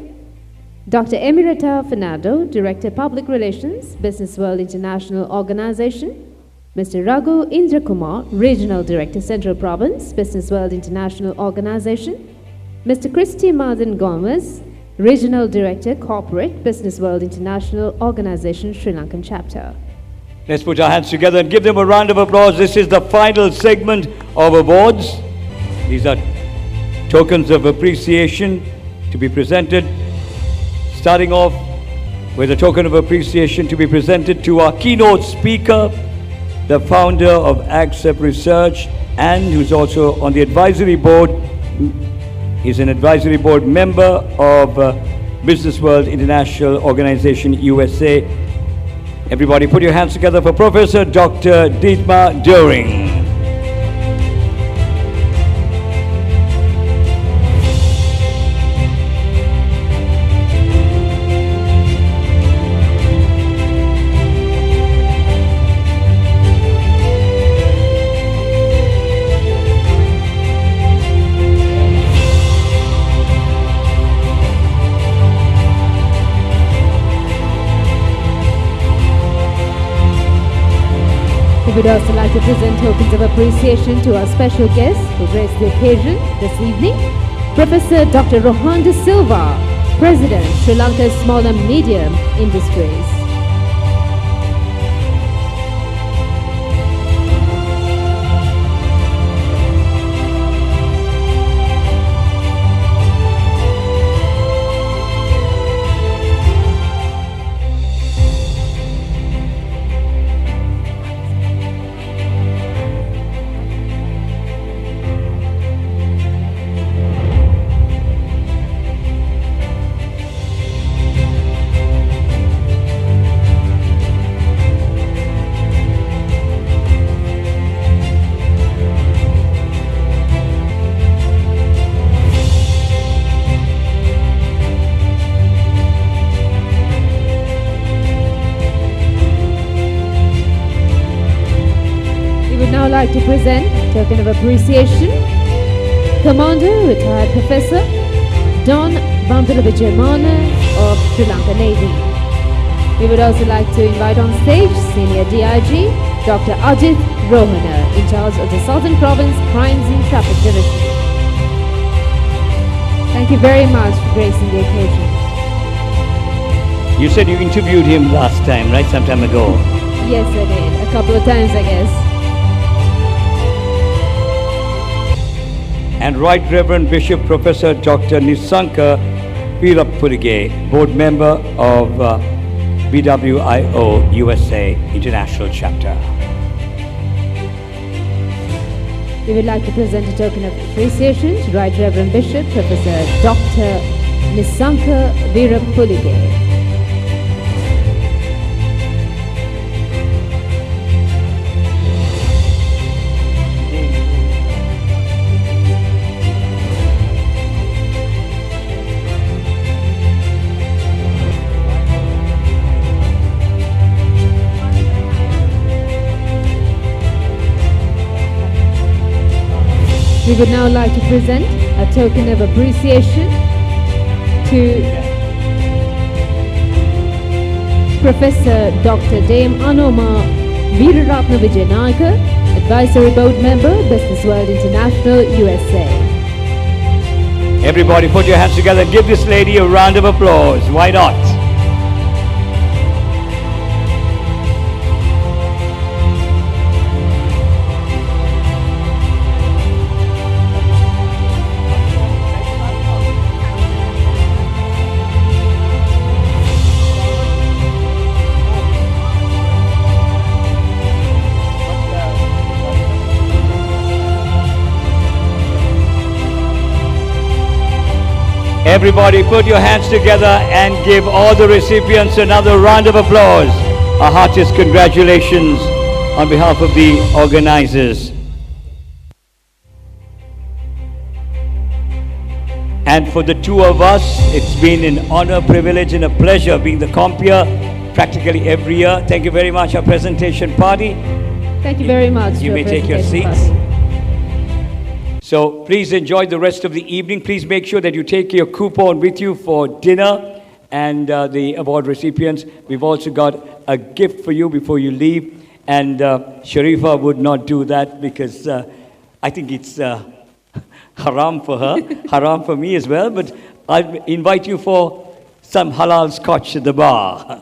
Dr. Emeritaa Fernando, Director Public Relations, Business World International Organization. Mr. Ragu Indrakumar, Regional Director, Central Province, Business World International Organization. Mr. Christy Martin Gomez, Regional Director, Corporate, Business World International Organization, Sri Lankan Chapter. Let's put our hands together and give them a round of applause. This is the final segment of awards. These are tokens of appreciation to be presented. Starting off with a token of appreciation to be presented to our keynote speaker, the founder of Accept Research, and who's also on the advisory board. He's an advisory board member of Business World International Organization, USA. Everybody put your hands together for Professor Dr. Dietmar Doering. We would also like to present tokens of appreciation to our special guest who graced the occasion this evening, Professor Dr. Rohan de Silva, President, Sri Lanka's Small and Medium Industries. Like to present token of appreciation, Commander, retired Professor Don Bandula Wijemana of Sri Lanka Navy. We would also like to invite on stage Senior DIG Dr. Ajith Rohana, in charge of the Southern Province Crimes and Traffic Division. Thank you very much for gracing the occasion. You said you interviewed him last time, right? Some time ago. Yes, I did. A couple of times, I guess. And Right Reverend Bishop Professor Dr. Nisanka Veeraratne, Board Member of BWIO USA International Chapter. We would like to present a token of appreciation to Right Reverend Bishop Professor Dr. Nisanka Veeraratne. We would now like to present a token of appreciation to Professor Dr. Dame Anoma Weeraratne Wijenayake, Advisory Board Member, Business World International, USA. Everybody put your hands together and give this lady a round of applause. Why not? Everybody put your hands together and give all the recipients another round of applause. Our heartiest congratulations on behalf of the organizers. And for the two of us, it's been an honor, privilege, and a pleasure being the compere practically every year. Thank you very much, our presentation party. Thank you very much. You may take your seats. So please enjoy the rest of the evening. Please make sure that you take your coupon with you for dinner and the award recipients. We've also got a gift for you before you leave. And Sharifa would not do that because I think it's Haram for her, haram for me as well, but I'll invite you for some halal scotch at the bar.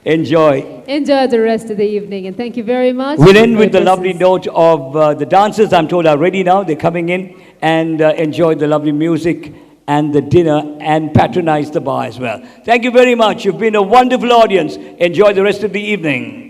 Enjoy. Enjoy the rest of the evening, and thank you very much. We'll end with the lovely note of the dancers, I'm told, are ready now. They're coming in, and enjoy the lovely music and the dinner and patronize the bar as well. Thank you very much. You've been a wonderful audience. Enjoy the rest of the evening.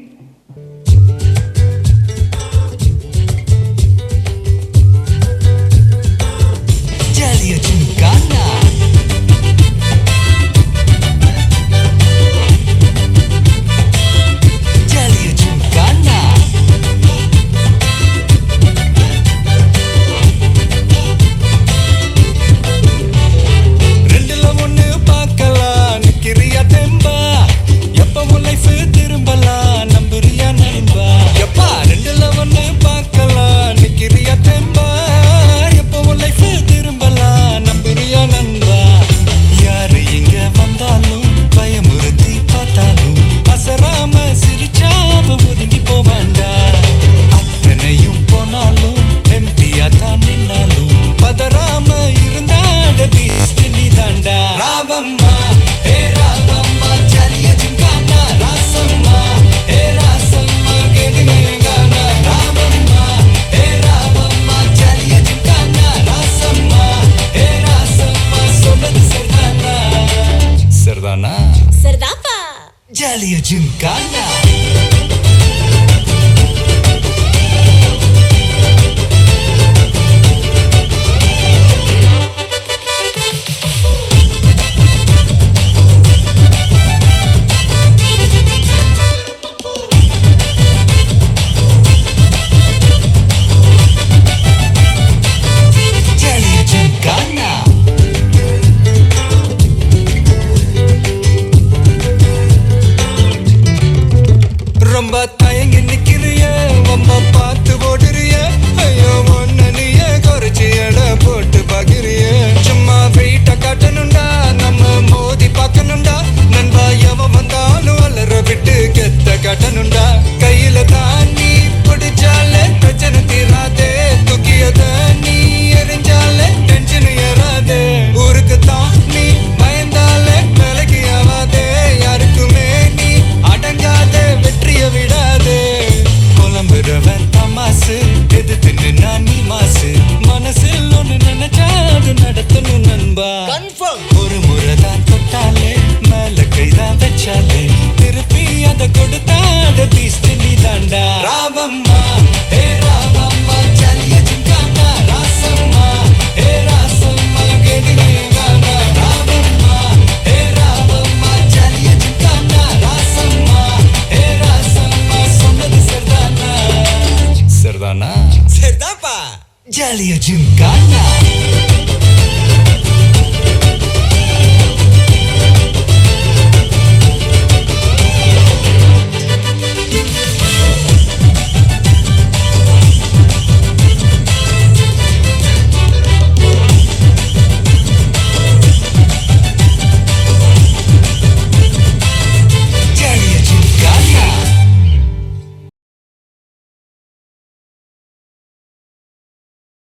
Serdapa, Jaliya Jimkana.